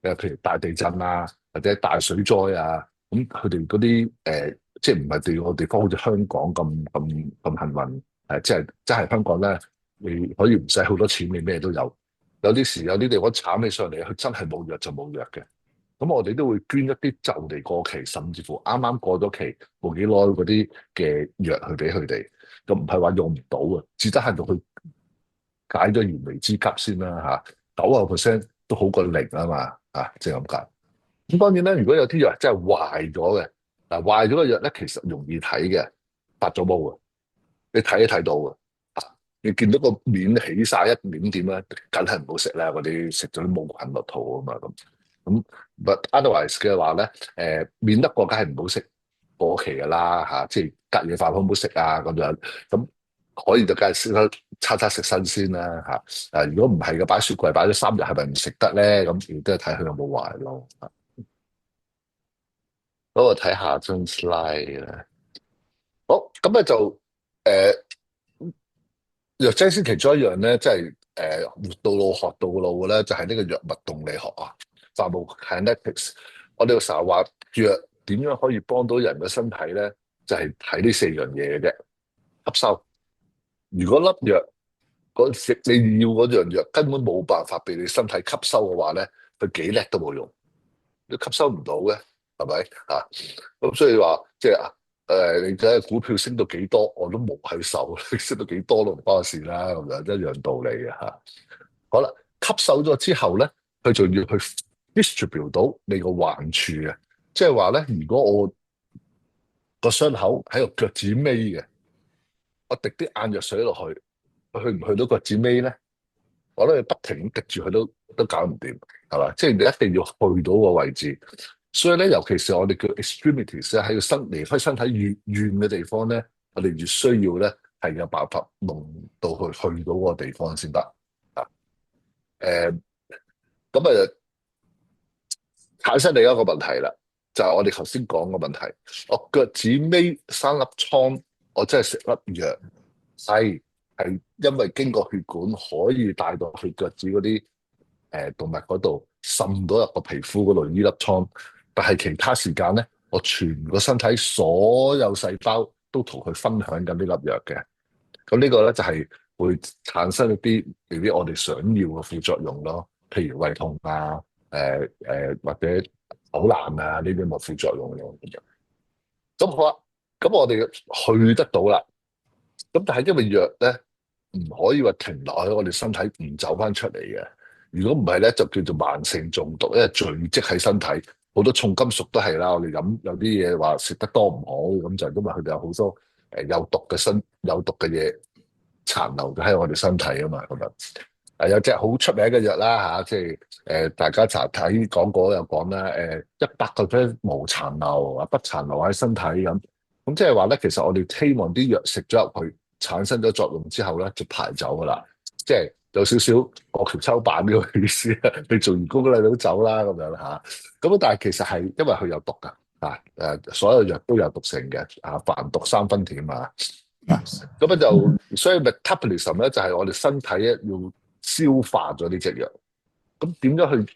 嘅，譬如大地震啊，或者大水災啊，咁佢哋嗰啲即係唔係我地方好似香港咁幸運，即係香港咧，你可以唔使好多錢，你咩都有。有啲時有啲地方慘起上嚟，佢真係冇藥就冇藥嘅。咁我哋都會捐一啲就嚟過期，甚至乎啱啱過咗期冇幾耐嗰啲嘅藥去俾佢哋。咁唔係話用唔到啊，只得係到佢解咗燃眉之急先啦嚇。90%都好過零啊嘛嚇，即係咁解。咁當然咧，如果有啲藥真係壞咗嘅，嗱壞咗嘅藥咧，其實容易睇嘅，發咗毛啊，你睇都睇到嘅。你見到個面起晒一點點咧，梗係唔好食啦。嗰啲食咗啲冇菌落肚啊嘛咁，but otherwise 嘅話咧，免得過梗係唔好食過期噶啦嚇，即係隔夜飯好唔好食啊咁樣。咁可以就梗係識得餐餐食新鮮啦嚇。如果唔係嘅，擺雪櫃擺咗3日係咪唔食得咧？咁亦都係睇佢有冇壞咯。咁我睇下張 slide 咧。好，咁咧就藥劑師其中一樣咧，即係活到老學到老嘅咧，就係呢個藥物動力學啊 pharmacokinetics。我哋成日話藥點樣可以幫到人嘅身體咧，就係睇呢4樣嘢嘅啫。吸收，如果粒藥你要嗰樣藥根本冇辦法俾你身體吸收嘅話咧，佢幾叻都冇用，都吸收唔到嘅，係咪啊？咁所以話即係你睇股票升到幾多，我都冇去受，升到幾多都唔關我事啦，咁樣一樣道理嘅嚇。好啦，吸收咗之後咧，佢仲要去 distribute 到你個患處嘅，即係話咧，如果我個傷口喺個腳趾尾嘅，我滴啲眼藥水落去，去唔去到腳趾尾咧？我覺得你不停滴住佢都搞唔掂，係嘛？即係你一定要去到個位置。所以咧，尤其是我哋叫 extremities 咧，喺個離開身體越遠嘅地方咧，我哋越需要咧係有辦法弄到去到嗰個地方先得啊。咁產生另一個問題啦，就係我哋頭先講嘅問題。我腳趾尾生粒瘡，我真係食粒藥，係因為經過血管可以帶到去腳趾嗰啲動脈嗰度，滲到入個皮膚嗰度呢粒瘡。但係其他時間咧，我全個身體所有細胞都同佢分享緊呢粒藥嘅。咁呢個咧就係會產生一啲未必我哋想要嘅副作用咯，譬如胃痛啊，或者嘔爛啊呢啲咁嘅副作用咯。咁好啦，咁我哋去得到啦。咁但係因為藥咧唔可以話停留喺我哋身體唔走翻出嚟嘅。如果唔係咧，就叫做慢性中毒，因為聚積喺身體。好多重金屬都係啦，我哋飲有啲嘢話食得多唔好，咁就係因為佢哋有好多有毒嘅嘢殘留喺我哋身體啊嘛，咁樣有隻好出名嘅藥啦嚇，即係大家查睇廣告有講啦，100%無殘留啊，不殘留喺身體咁即係話咧，其實我哋希望啲藥食咗入去，產生咗作用之後咧，就排走噶啦，即係有少少過橋抽板呢個意思啊！你做完工你都走啦咁樣嚇，咁但係其實係因為佢有毒噶所有藥都有毒性嘅凡毒3分甜啊，咁樣就所以 metabolism 咧就係我哋身體咧要消化咗呢隻藥，咁點樣去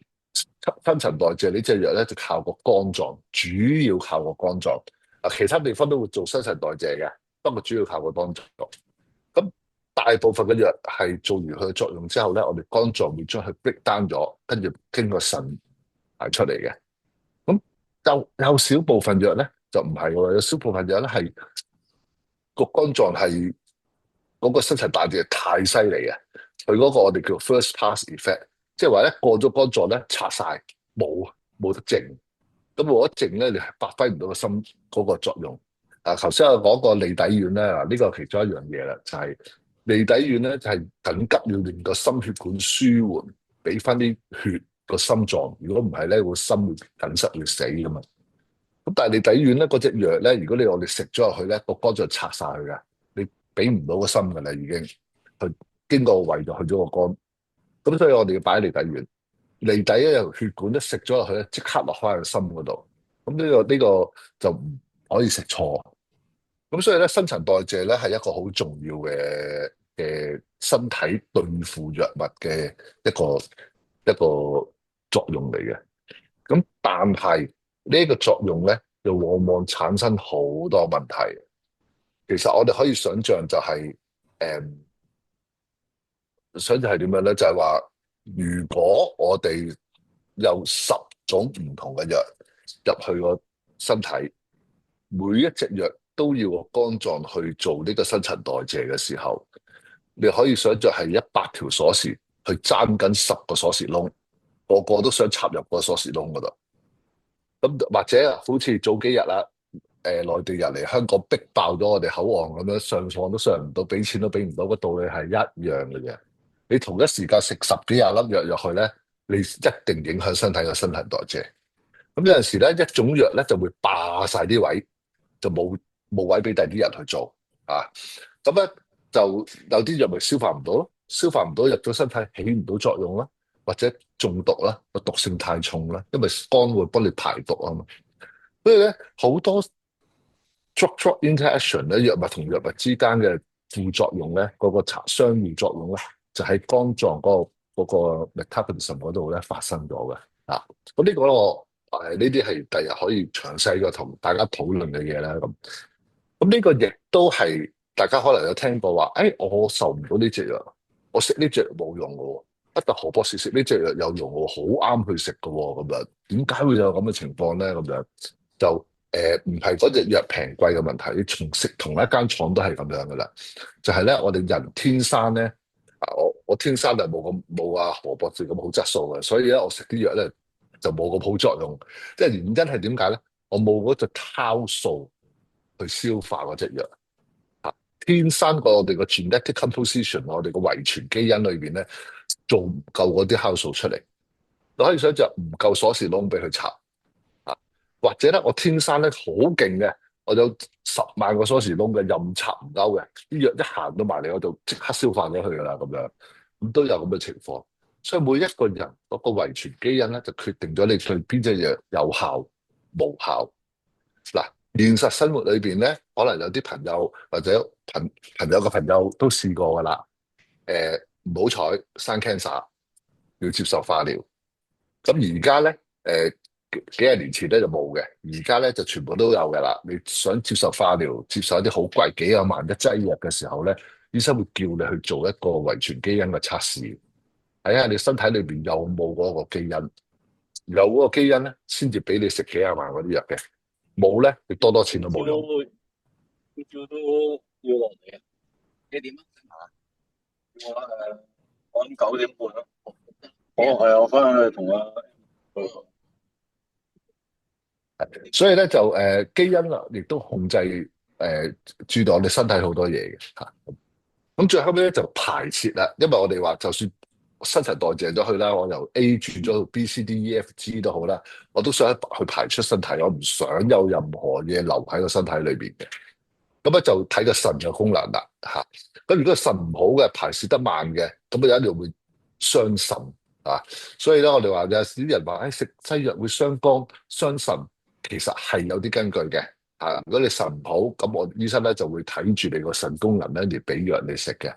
新陳代謝呢隻藥咧？就靠個肝臟，主要靠個肝臟其他地方都會做新陳代謝嘅，不過主要靠個肝臟。咁大部分嘅藥係做完佢嘅作用之後咧，我哋肝臟會將佢 break down 咗，跟住經過腎排出嚟嘅。咁有少部分藥咧，就唔係喎，有少部分人咧係個肝臟係嗰個新陳代謝太犀利啊，佢嗰個我哋叫 first pass effect，即係話咧過咗肝臟咧拆晒，冇得靜，咁冇得靜咧，你係發揮唔到個心嗰個作用。頭先我講過利底丸咧，嗱呢個係其中一樣嘢啦，就係利底丸咧就係緊急要令個心血管舒緩，俾翻啲血個心臟，如果唔係咧，會心會梗塞會死噶嘛。咁但係利底丸咧嗰隻藥咧，如果我哋食咗落去咧，個肝就拆晒佢嘅，你俾唔到個心噶啦，已經佢經過個胃就去咗個肝。咁所以我哋要擺利底丸，利底咧由血管一食咗落去咧，即刻落翻個心嗰度。咁呢個就唔可以食錯。咁所以咧，新陳代謝咧係一個好重要嘅身體對付藥物嘅一個作用嚟嘅。咁但係呢個作用咧，又往往產生好多問題。其實我哋可以想象就係、想就係點樣咧？就係話，如果我哋有10種唔同嘅藥入去個身體，每一隻藥都要個肝臟去做呢個新陳代謝嘅時候，你可以想象係100條鎖匙去爭緊10個鎖匙窿，個個都想插入個鎖匙窿嗰度。咁或者好似早幾日啦，內地人嚟香港逼爆咗我哋口岸咁樣，上房都上唔到，俾錢都俾唔到，個道理係一樣嘅啫。你同一時間食10幾廿粒藥入去咧，你一定影響身體嘅新陳代謝。咁有陣時咧，一種藥咧就會霸晒啲位，就冇位俾第啲人去做啊。咁咧就有啲藥咪消化唔到咯，消化唔到入咗身體起唔到作用啦，或者中毒啦，個毒性太重啦，因為肝會幫你排毒啊嘛。所以咧好多 drug interaction 咧，藥物同藥物之間嘅副作用咧，嗰個相互作用咧，就喺肝臟嗰個 metabolism 嗰度咧發生咗嘅。咁呢個我呢啲係第日可以詳細嘅同大家討論嘅嘢啦。咁呢個亦都係大家可能有聽過話，我受唔到呢隻藥，我食呢隻藥冇用嘅喎，不但何博士食呢隻藥有用喎，好啱去食嘅喎，咁樣點解會有咁嘅情況咧？咁樣就唔係嗰隻藥平貴嘅問題，你食同一間廠都係咁樣嘅啦。就係咧，我哋人天生咧，我天生就冇阿何博士咁好質素嘅，所以咧我食啲藥咧就冇咁好作用。即係原因係點解咧？我冇嗰隻酵素去消化嗰隻藥。天生我哋個 genetic composition，我哋個遺傳基因裏邊咧做唔夠嗰啲酵素出嚟，你可以想象唔夠鎖匙窿俾佢插。或者咧，我天生咧好勁嘅，我有10萬個鎖匙窿嘅，任插唔勾嘅，啲藥一行到埋嚟，我就即刻消化咗佢噶啦，咁都有咁嘅情況。所以每一個人嗰個遺傳基因咧，就決定咗你對邊隻藥有效無效。嗱，現實生活裏邊咧，可能有啲朋友或者朋友嘅朋友都試過噶啦。唔好彩生 cancer 要接受化療。咁而家咧，幾廿年前咧就冇嘅，而家咧就全部都有嘅啦。你想接受化療，接受一啲好貴幾廿萬一劑藥嘅時候咧，醫生會叫你去做一個遺傳基因嘅測試，睇下你身體裏邊有冇嗰個基因，有嗰個基因咧，先至俾你食幾廿萬嗰啲藥嘅。冇咧，你多錢都冇用。朝都要落嚟啊！幾點啊？我諗9點半咯。係啊，我翻去同阿。所以咧就基因啊，亦都控制注到我哋身體好多嘢嘅嚇。咁最後尾咧就排泄啦，因為我哋話就算新陳代謝咗去啦，我由 A 轉咗到 B、C、D、E、F、G 都好啦，我都想去排出身體，我唔想有任何嘢留喺個身體裏邊嘅。咁咧就睇個腎嘅功能啦嚇。咁如果腎唔好嘅，排泄得慢嘅，咁啊一定會傷腎啊。所以咧我哋話有啲人話食西藥會傷肝傷腎。其實係有啲根據嘅，如果你腎唔好，咁我醫生咧就會睇住你個腎功能咧而俾藥你食嘅。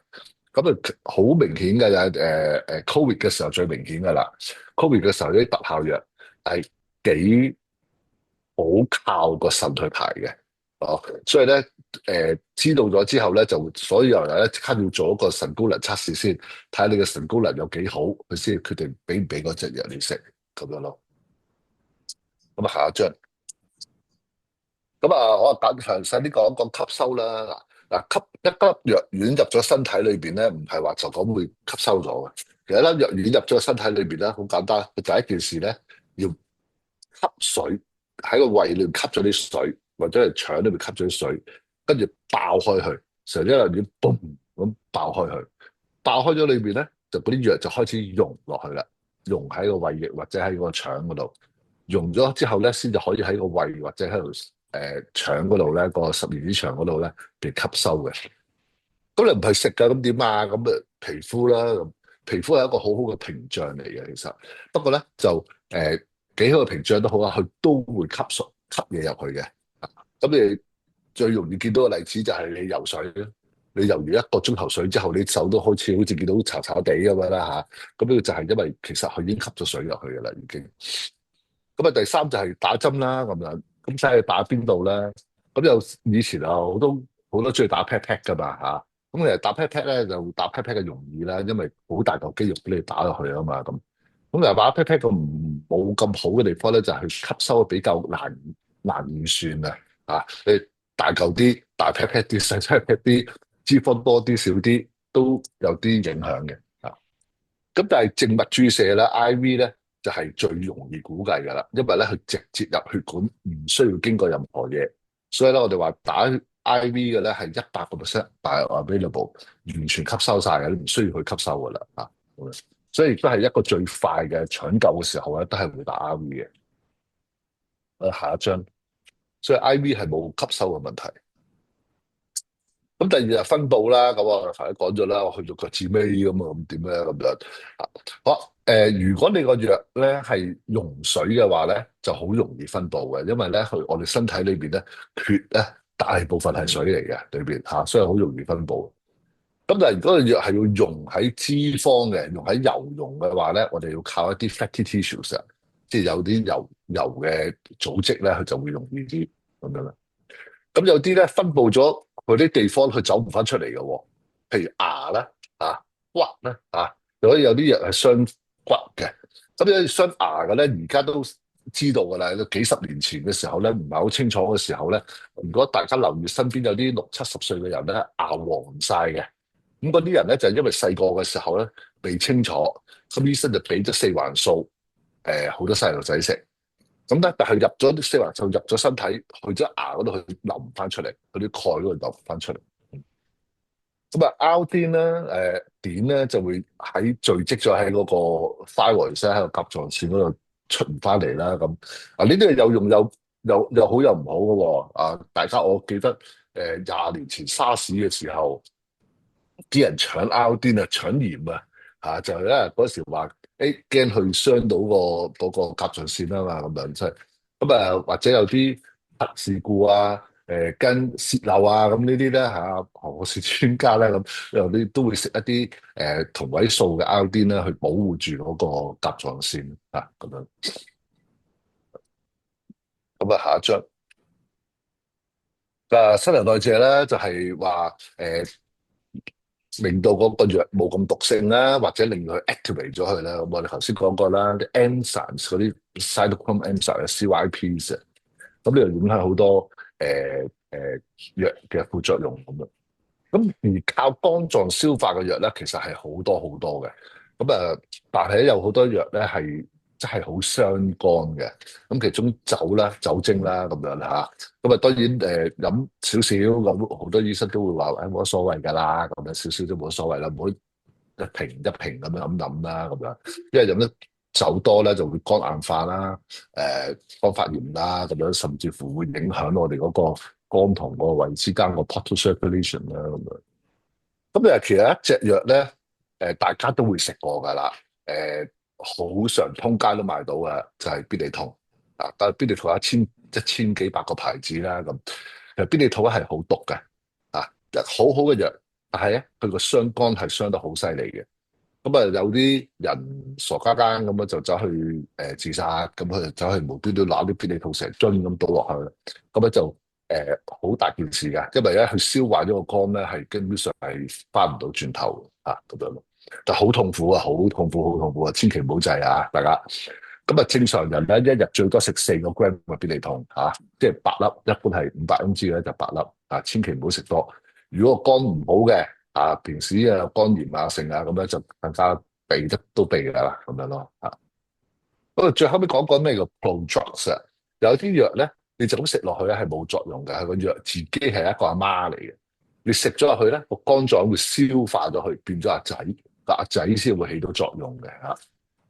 咁啊好明顯嘅，Covid 嘅時候最明顯噶啦。Covid 嘅時候啲特效藥係幾好靠個腎去排嘅，所以咧知道咗之後咧，就所有人咧即刻要做一個腎功能測試先，睇下你嘅腎功能有幾好，佢先決定俾唔俾嗰隻藥你食咁樣咯。咁啊下一張。咁啊，我簡詳細啲講一講吸收啦。嗱，吸一粒藥丸入咗身體裏邊咧，唔係話就咁會吸收咗嘅。其實一粒藥丸入咗身體裏邊咧，好簡單。佢第一件事咧，要吸水，喺個胃裏邊吸咗啲水，或者係腸裏邊吸咗啲水，跟住爆開去，成一粒丸嘣咁爆開去，爆開咗裏邊咧，就嗰啲藥就開始溶落去啦，溶喺個胃液或者喺個腸嗰度。溶咗之後咧，先至可以喺個胃或者喺度腸嗰度咧，個十二指腸嗰度咧被吸收嘅。咁你唔係食㗎，咁點啊？咁皮膚啦，咁皮膚係一個好好嘅屏障嚟嘅，其實。不過咧就幾好嘅屏障都好啦，佢都會吸嘢入去嘅。咁你最容易見到嘅例子就係你游水，你游完一個鐘頭水之後，你手都開始好似見到茶茶地咁樣啦嚇。咁呢個就係因為其實佢已經吸咗水入去㗎啦，已經。咁啊，第三就係打針啦，咁樣，咁睇下打邊度咧？咁有以前啊，好多中意打 pat pat 噶嘛嚇。咁其實打 pat pat 咧就打 pat pat 嘅容易啦，因為好大嚿肌肉俾你打落去啊嘛。咁又打 pat pat 個冇咁好嘅地方咧，就係吸收比較難預算啊。你大嚿啲，大 pat pat 啲，細 pat pat 啲，脂肪多啲少啲，都有啲影響嘅啊。咁但係靜脈注射啦，IV 咧。就係最容易估計㗎啦，因為咧佢直接入血管，唔需要經過任何嘢，所以咧我哋話打 IV 嘅咧係100% bioavailable，完全吸收晒嘅，你唔需要去吸收㗎啦啊！所以亦都係一個最快嘅搶救嘅時候咧，都係會打 IV 嘅。下一張，所以 IV 係冇吸收嘅問題。咁第二日分佈啦，咁我頭先講咗啦，我去到腳趾尾咁啊，咁點咧咁樣啊？好，如果你個藥咧係溶水嘅話咧，就好容易分佈嘅，因為咧佢我哋身體裏邊咧血咧大部分係水嚟嘅裏邊嚇，所以好容易分佈。咁但係如果個藥係要溶喺脂肪嘅，溶喺油溶嘅話咧，我哋要靠一啲 fatty tissues，即係有啲油嘅組織咧，佢就會容易啲咁樣啦。咁有啲咧分佈咗佢啲地方，佢走唔翻出嚟嘅喎。譬如牙啦、骨啦、所以有啲藥係傷骨嘅。咁有啲傷牙嘅咧，而家都知道㗎啦。幾十年前嘅時候咧，唔係好清楚嘅時候咧，如果大家留意身邊有啲60、70歲嘅人咧，牙黃晒嘅，咁嗰啲人咧就係因為細個嘅時候咧未清楚，咁醫生就俾咗四環素，好多細路仔食。咁咧，但係入咗啲四環素入咗身體，去咗牙嗰度，佢流唔翻出嚟，佢啲鈣嗰度流唔翻出嚟。咁啊，iodine咧，碘咧就會聚積咗喺嗰個 thyroid 喺個甲狀腺嗰度出唔翻嚟啦。咁呢啲係有用又好又唔好嘅喎。大家我記得20年前沙士嘅時候，啲人搶 iodine 搶鹽就係咧嗰時話驚佢傷到嗰個甲狀腺啊嘛，咁樣即係咁或者有啲核事故跟泄漏咁呢啲咧我是專家咧咁，有啲都會食一啲同位素嘅 iodine 咧去保護住嗰個甲狀腺咁樣。咁下一張新陳代謝咧就係話令到嗰個藥冇咁毒性啦，或者令佢 activate 咗佢啦。咁我哋頭先講過啦，啲 enzymes 嗰啲 cytochrome enzyme CYPs 咁呢度影響好多藥嘅副作用咁樣。咁而靠肝臟消化嘅藥咧，其實係好多好多嘅。咁但係有好多藥咧係真係好傷肝嘅。咁其中酒精啦咁樣咁當然飲少少咁，好多醫生都會話冇乜所謂㗎啦。咁樣少少都冇乜所謂啦，唔好一瓶一瓶咁樣飲啦咁樣。因為飲得酒多咧就會肝硬化啦，肝發炎啦咁樣，甚至乎會影響我哋嗰個肝同個胃之間個 portal circulation 啦咁樣。咁其實一隻藥咧，大家都會食過㗎啦，好常通街都買到嘅就係必理痛但係必理痛一千幾百個牌子啦咁。其實必理痛係好毒嘅好好嘅藥，但係咧佢個傷肝係傷得好犀利嘅。有啲人傻更更咁就走去自殺，咁佢就走去無端端攞啲必理痛成樽咁倒落去，咁就好大件事㗎，因為咧佢燒壞咗個肝咧，係基本上係翻唔到轉頭咁樣咯，就好痛苦啊，好痛苦，千祈唔好制大家。咁啊，正常人咧一日最多食4個 gram 嘅必理痛嚇，即係8粒，一般係500mg咧就8粒啊，千祈唔好食多。如果個肝唔好嘅啊，平時啊肝炎啊剩啊咁樣就更加避得都避㗎啦，咁樣咯嚇。不過最後尾講講咩叫 prodrugs 啊？有啲藥咧，你就咁食落去咧係冇作用嘅，係個藥自己係一個阿媽嚟嘅。你食咗落去咧，個肝臟會消化咗佢，變咗阿仔，個阿仔先會起到作用嘅嚇。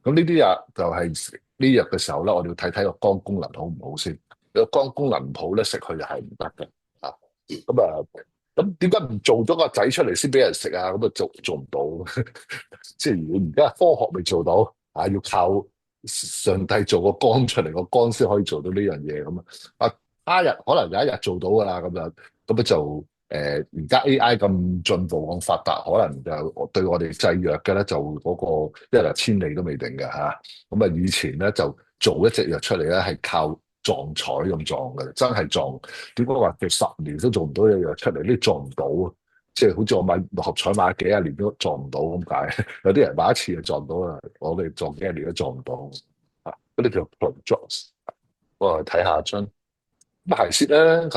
咁呢啲藥就係食呢藥嘅時候咧，我哋要睇睇個肝功能好唔好先。如果肝功能唔好咧，食佢就係唔得嘅嚇。咁點解唔做咗個仔出嚟先俾人食啊？咁啊做唔到，即係如果而家科學未做到啊，要靠上帝做個肝出嚟，個肝先可以做到呢樣嘢咁啊。他日可能有一日做到噶啦，咁就而家 AI 咁進步咁發達，可能就對我哋製藥嘅咧就嗰個一日千里都未定嘅嚇。咁啊以前咧就做一隻藥出嚟咧係靠撞彩咁撞嘅，真係撞。點解話佢10年都做唔到嘅藥出嚟，呢撞唔到啊？即係好似我買六合彩買幾廿年都撞唔到咁解。有啲人買一次就撞到啦，我哋撞幾廿年都撞唔到啊！嗰啲叫 prodrugs。我哋睇下張排泄咧，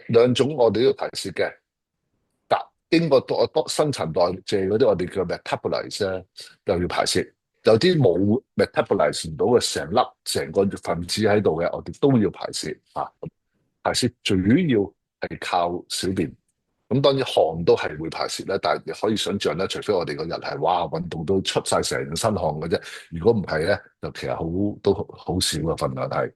兩種我哋都要排泄嘅。經過多新陳代謝嗰啲，我哋叫 metabolize 咧，又要排泄。有啲冇 metabolize 唔到嘅，成個分子喺度嘅，我哋都要排泄啊。排泄主要係靠小便，咁當然汗都係會排泄啦。但係你可以想象咧，除非我哋個人係哇運動到出晒成身汗嘅啫，如果唔係咧，就其實都好少嘅份量係。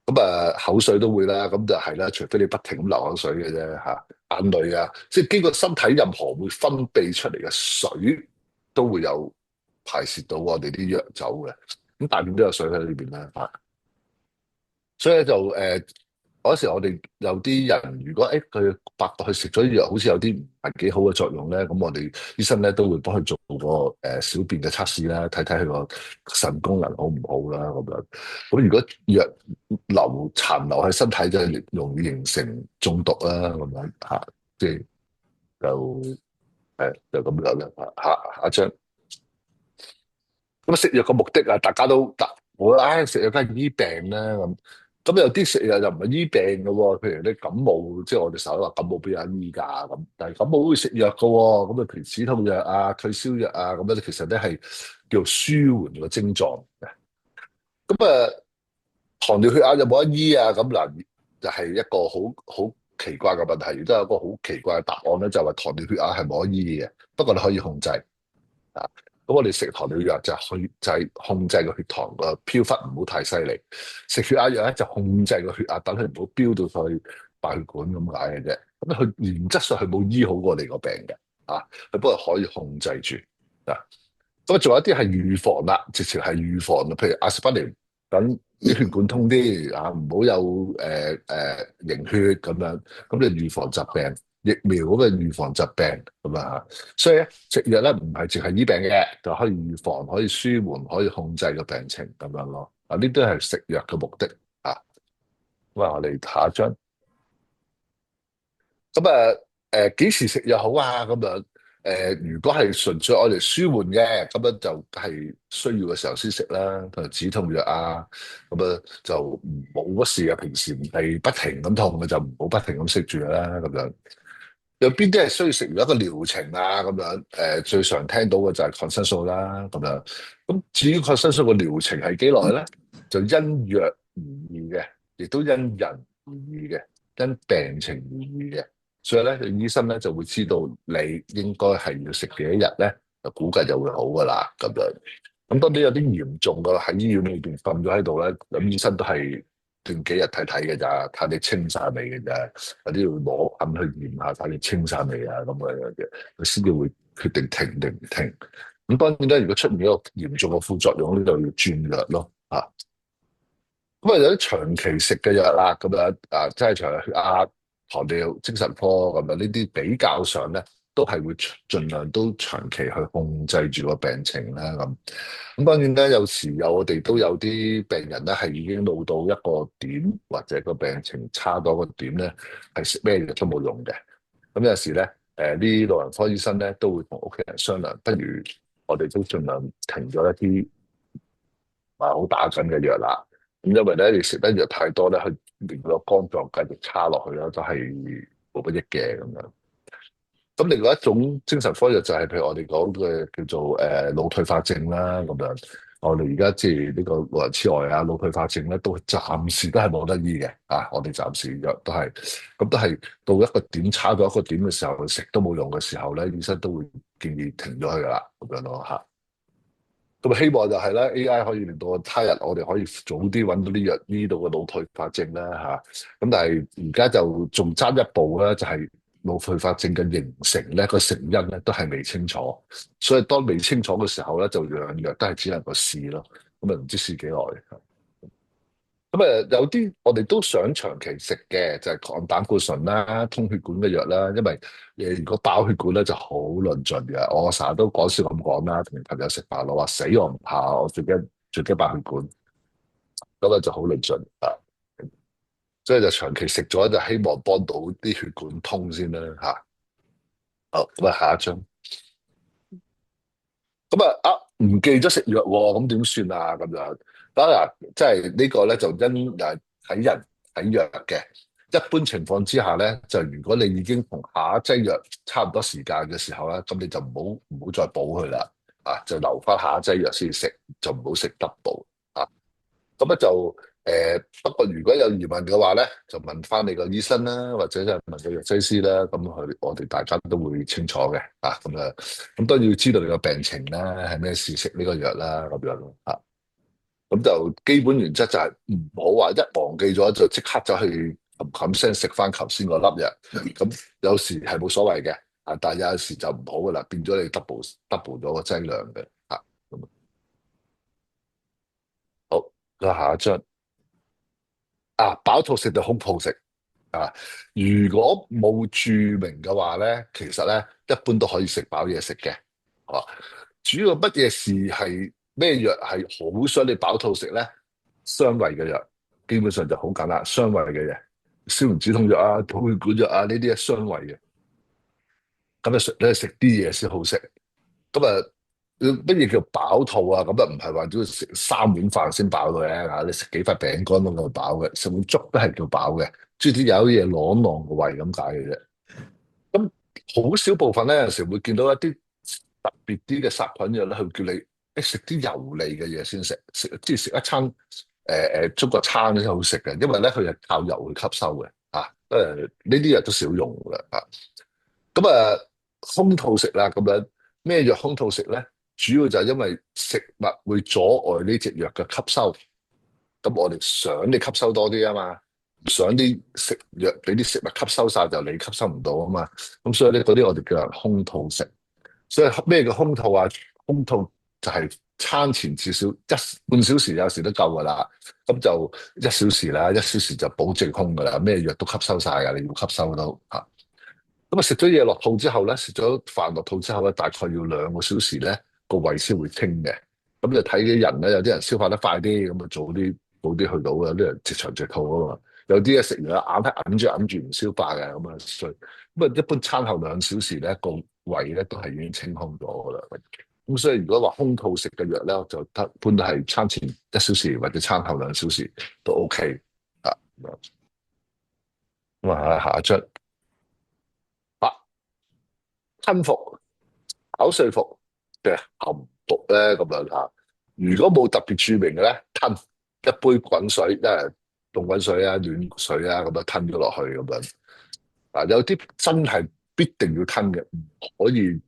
咁口水都會啦，咁就係啦，除非你不停咁流口水嘅啫嚇，眼淚啊，即係經過身體任何會分泌出嚟嘅水，都會有排泄到我哋啲藥走嘅。咁大便都有水喺裏邊啦嚇，所以就嗰時我哋有啲人如果佢發覺佢食咗藥，好似有啲唔係幾好嘅作用咧，咁我哋醫生咧都會幫佢做個小便嘅測試啦，睇睇佢個腎功能好唔好啦咁樣。咁如果藥殘留喺身體，就容易形成中毒啦咁樣嚇，即係就咁樣啦。下一張。咁食藥嘅目的啊，大家都我食藥梗係醫病啦咁。咁有啲食藥又唔係醫病嘅喎，譬如你感冒，即係我哋成日都話感冒邊有得醫㗎咁，但係感冒會食藥嘅喎，咁啊譬如止痛藥啊、退燒藥啊咁樣，其實咧係叫舒緩個症狀嘅。咁糖尿血壓有冇得醫啊？咁嗱，就係一個好奇怪嘅問題，亦都有一個好奇怪嘅答案咧，就係話糖尿血壓係冇得醫嘅，不過你可以控制啊。咁我哋食糖尿藥就係控制個血糖個飄忽唔好太犀利，食血壓藥咧就控制個血壓，等佢唔好飆到去爆血管咁解嘅啫。咁佢原則上係冇醫好過你個病嘅，佢不過可以控制住啊。咁仲有一啲係預防啦，直情係預防，譬如阿司匹靈等啲血管通啲唔好有凝血咁樣，咁你預防疾病。疫苗嗰個預防疾病咁啊，所以咧食藥咧唔係淨係醫病嘅，就可以預防、可以舒緩、可以控制個病情咁樣咯。呢啲係食藥嘅目的啊。咁我哋下一張。咁幾時食藥好啊？咁樣如果係純粹我哋舒緩嘅，咁樣就係需要嘅時候先食啦，同埋止痛藥啊，咁就冇乜事啊。平時唔係不停咁痛嘅，就唔好不停咁食住啦，咁樣。有邊啲係需要食完一個療程啊？咁樣最常聽到嘅就係抗生素啦，咁樣。咁至於抗生素嘅療程係幾耐咧？就因藥而異嘅，亦都因人而異嘅，因病情而異嘅。所以咧，醫生咧就會知道你應該係要食幾多日咧，就估計就會好噶啦，咁樣。咁當然有啲嚴重嘅喺醫院裏邊瞓咗喺度咧，咁醫生都係斷幾日睇睇嘅咋，睇你清晒未嘅咋，有啲要攞銀去驗下睇你清晒未啊，咁樣嘅，佢先至會決定停定唔停。咁當然咧，如果出現一個嚴重嘅副作用咧，就要轉藥咯，咁有啲長期食嘅藥啦，咁樣即係長血壓、糖尿、精神科咁樣呢啲比較上咧，都係會盡量都長期去控制住個病情啦。咁當然咧，有時我哋都有啲病人咧係已經老到一個點，或者個病情差到個點咧，係食咩藥都冇用嘅。咁有時咧，啲老人科醫生咧都會同屋企人商量，不如我哋都盡量停咗一啲係好打緊嘅藥啦。咁因為咧你食得藥太多咧，佢令到肝臟繼續差落去啦，都係冇乜益嘅咁樣。咁另外一種精神科藥就係譬如我哋講嘅叫做腦退化症啦咁樣。我哋而家即係呢個老人痴呆啊、腦退化症咧，都暫時都係冇得醫嘅啊！我哋暫時藥都係咁，都係到一個點差到一個點嘅時候，食都冇用嘅時候咧，醫生都會建議停咗佢噶啦咁樣咯嚇。咁希望就係咧，AI 可以令到他日我哋可以早啲揾到啲藥醫到個腦退化症啦嚇。咁但係而家就仲爭一步咧，就係腦退化症嘅形成咧，個成因咧都係未清楚。所以當未清楚嘅時候咧，就樣藥都係只能夠試咯。咁啊唔知試幾耐。咁有啲我哋都想長期食嘅，就係抗膽固醇啦、通血管嘅藥啦。因為如果爆血管咧就好論盡嘅。我成日都講笑咁講啦，同朋友食飯我話死我唔怕，我最驚爆血管。咁就好論盡啊。所以就長期食咗就希望幫到啲血管通先啦嚇。好，咁下一張。咁唔記咗食藥喎，咁點算啊？咁樣得啦，即係呢個咧就因睇人睇藥嘅。一般情況之下咧，就如果你已經同下一劑藥差唔多時間嘅時候咧，咁你就唔好再補佢啦，就留翻下一劑藥先食，就唔好食 double 啊。咁咧就不過如果有疑問嘅話咧，就問翻你個醫生啦，或者就問個藥劑師啦，咁我哋大家都會清楚嘅咁都要知道你個病情啦，係咩事食呢個藥啦，咁樣咯咁就基本原則就係唔好話一忘記咗就即刻走去冚聲食翻頭先嗰粒藥，咁有時係冇所謂嘅但係有時就唔好噶啦，變咗你 double 咗個劑量嘅咁好，下一張。飽肚食定空肚食啊？如果冇注明嘅話咧，其實咧一般都可以食飽嘢食嘅。主要乜嘢事係咩藥係好想你飽肚食咧？傷胃嘅藥，基本上就好簡單，傷胃嘅嘢，消炎止痛藥啊、補血管藥啊呢啲係傷胃嘅。咁你食啲嘢先好食。咁乜嘢叫飽肚啊？咁唔係話都要食3碗飯先飽嘅咧你食幾塊餅乾都夠飽嘅，食碗粥都係叫飽嘅。即係啲有啲嘢啷啷個胃咁解嘅啫。咁好少部分咧，有時會見到一啲特別啲嘅殺菌藥咧，佢會叫你食啲油膩嘅嘢先食，即係食一餐中國餐先好食嘅，因為咧佢係靠油去吸收嘅呢啲藥都少用嘅咁空肚食啦，咁樣咩藥空肚食咧？主要就係因為食物會阻礙呢隻藥嘅吸收，咁我哋想你吸收多啲啊嘛，唔想啲食藥俾啲食物吸收晒就你吸收唔到啊嘛，咁所以咧嗰啲我哋叫做空肚食。所以咩叫空肚啊？空肚就係餐前至少半小時有時都夠噶啦，咁就1小時啦，1小時就保證空噶啦，咩藥都吸收晒噶，你要吸收到咁食咗嘢落肚之後咧，食咗飯落肚之後咧，大概要2個小時咧，個胃先會清嘅。咁就睇啲人咧，有啲人消化得快啲，咁早啲去到嘅，有啲人直腸直肚啊嘛。有啲咧食完硬係揞住唔消化嘅，咁一般餐後2小時咧，個胃咧都係已經清空咗噶啦。咁所以如果話空肚食嘅藥咧，就一般都係餐前1小時或者餐後2小時都 OK 咁下一張。吞服、咬碎服嘅含服咧咁樣如果冇特別注明嘅咧，吞一杯滾水，凍滾水啊、暖水啊咁樣吞咗落去咁樣有啲真係必定要吞嘅，唔可以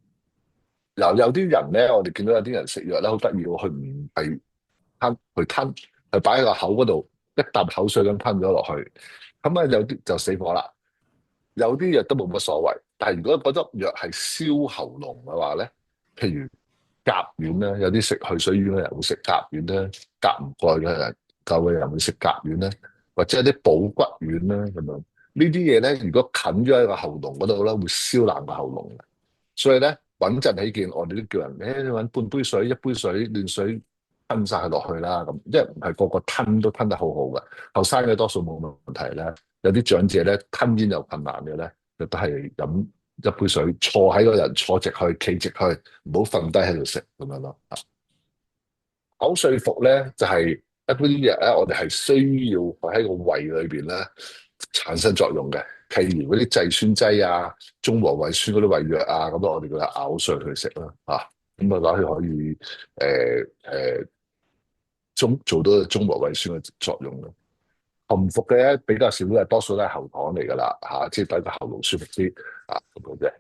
有啲人咧，我哋見到有啲人食藥咧好得意喎，佢唔係吞，係擺喺個口嗰度，一啖口水咁吞咗落去，咁有啲就死火啦。有啲藥都冇乜所謂，但係如果嗰粒藥係燒喉嚨嘅話咧，譬如甲丸咧，有啲食去水丸嘅人會食甲丸咧，甲唔過嘅人夠嘅人會食甲丸咧，或者有啲補骨丸咧咁樣。呢啲嘢咧，如果近咗喺個喉嚨嗰度咧，會燒爛個喉嚨嘅。所以咧，穩陣起見，我哋都叫人你揾半杯水、1杯水暖水吞晒佢落去啦。咁因為唔係個個吞都吞得好好嘅，後生嘅多數冇問題咧。有啲長者咧吞咽有困難嘅咧，就都係飲1杯水，坐喺個人坐直去，企直去，唔好瞓低喺度食咁樣咯。口說服咧，就係一般啲藥咧，我哋係需要喺個胃裏邊咧產生作用嘅。譬如嗰啲制酸劑啊、中和胃酸嗰啲胃藥啊，咁我哋叫它咬碎去食啦，咁啊，佢可以做到中和胃酸嘅作用咯。含服嘅咧比較少嘅，多數都係喉糖嚟噶啦，即係等個喉嚨舒服啲咁嘅啫。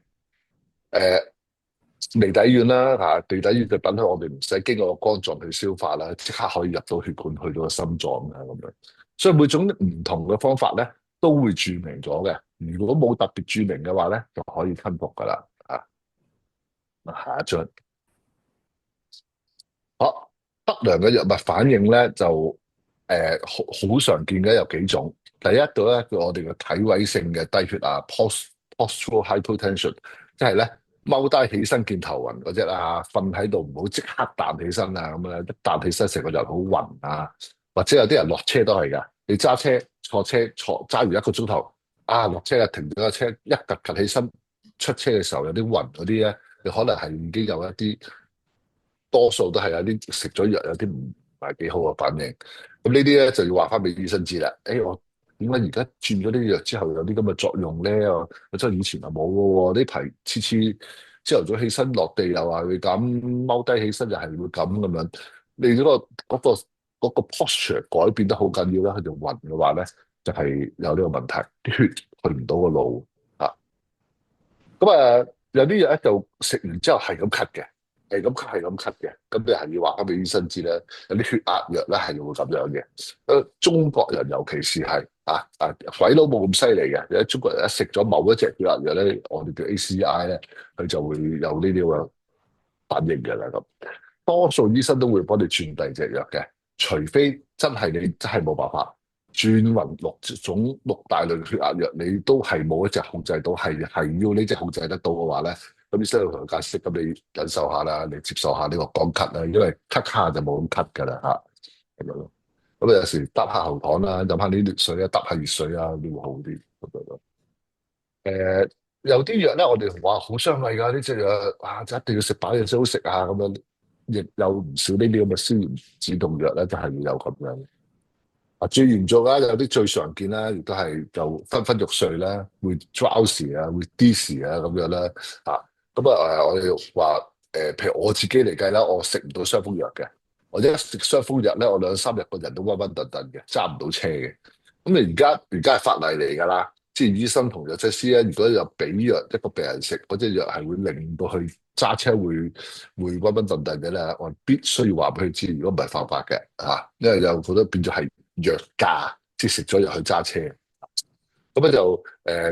離底丸啦，離底丸就等佢我哋唔使經過個肝臟去消化啦，即刻可以入到血管去到個心臟啊咁樣。所以每種唔同嘅方法咧，都會註明咗嘅。如果冇特別註明嘅話咧，就可以吞服噶啦。下一張，好，不良嘅藥物反應咧就好常見嘅有幾種。第一度咧叫我哋嘅體位性嘅低血壓 postural hypotension， 即係咧踎低起身見頭暈嗰隻啦，瞓喺度唔好即刻彈起身啊咁樣，一彈起身成個人好暈啊，或者有啲人落車都係噶，你揸車坐車揸完一個鐘頭落車啊，停咗個車一趌起身出車嘅時候有啲暈嗰啲咧，你可能係已經有一啲，多數都係有啲食咗藥有啲唔係幾好嘅反應。咁呢啲咧就要話翻俾醫生知啦。我點解而家轉咗啲藥之後有啲咁嘅作用咧？我真係以前就冇嘅喎，呢排次次朝頭早起身落地又話會咁，踎低起身又係會咁樣。你嗰個 posture 改變得好緊要啦，佢就暈嘅話咧，就係有呢個問題，啲血去唔到個腦啊。咁有啲藥咧就食完之後係咁咳嘅。係咁咳嘅，咁你係要話翻俾醫生知咧，有啲血壓藥咧係會咁樣嘅。中國人尤其是係鬼佬冇咁犀利嘅，有啲中國人一食咗某一隻血壓藥咧，我哋叫 ACI 咧，佢就會有呢啲嘅反應嘅啦。咁多數醫生都會幫你轉第二隻藥嘅，除非真係你真係冇辦法轉勻六大類血壓藥，你都係冇一隻控制到，係要呢隻控制得到嘅話咧。咁醫生要同佢解釋，咁你忍受下啦，你接受下呢個乾咳啦，因為咳下就冇咁咳噶啦咁樣咯。咁有時搭下喉糖啦，飲下啲熱水啊，搭下熱水啊，會好啲咁樣咯。有啲藥咧，我哋話好傷胃噶，呢隻藥就一定要食飽嘢先好食啊，咁樣亦有唔少呢啲咁嘅消炎止痛藥咧，就係要有咁樣。最嚴重啦，有啲最常見啦，亦都係就昏昏欲睡啦，會 drowsy 會 dizzy 咁樣啦我哋話譬如我自己嚟計啦，我食唔到傷風藥嘅，或者一食傷風藥咧，我2-3日個人都暈暈頓頓嘅，揸唔到車嘅。咁你而家係法例嚟㗎啦，即係醫生同藥劑師咧，如果有俾藥一個病人食，嗰隻藥係會令到佢揸車會暈暈頓頓嘅咧，我必須要話俾佢知，如果唔係犯法嘅因為有好多變咗係藥駕，即係食咗藥去揸車。咁咧就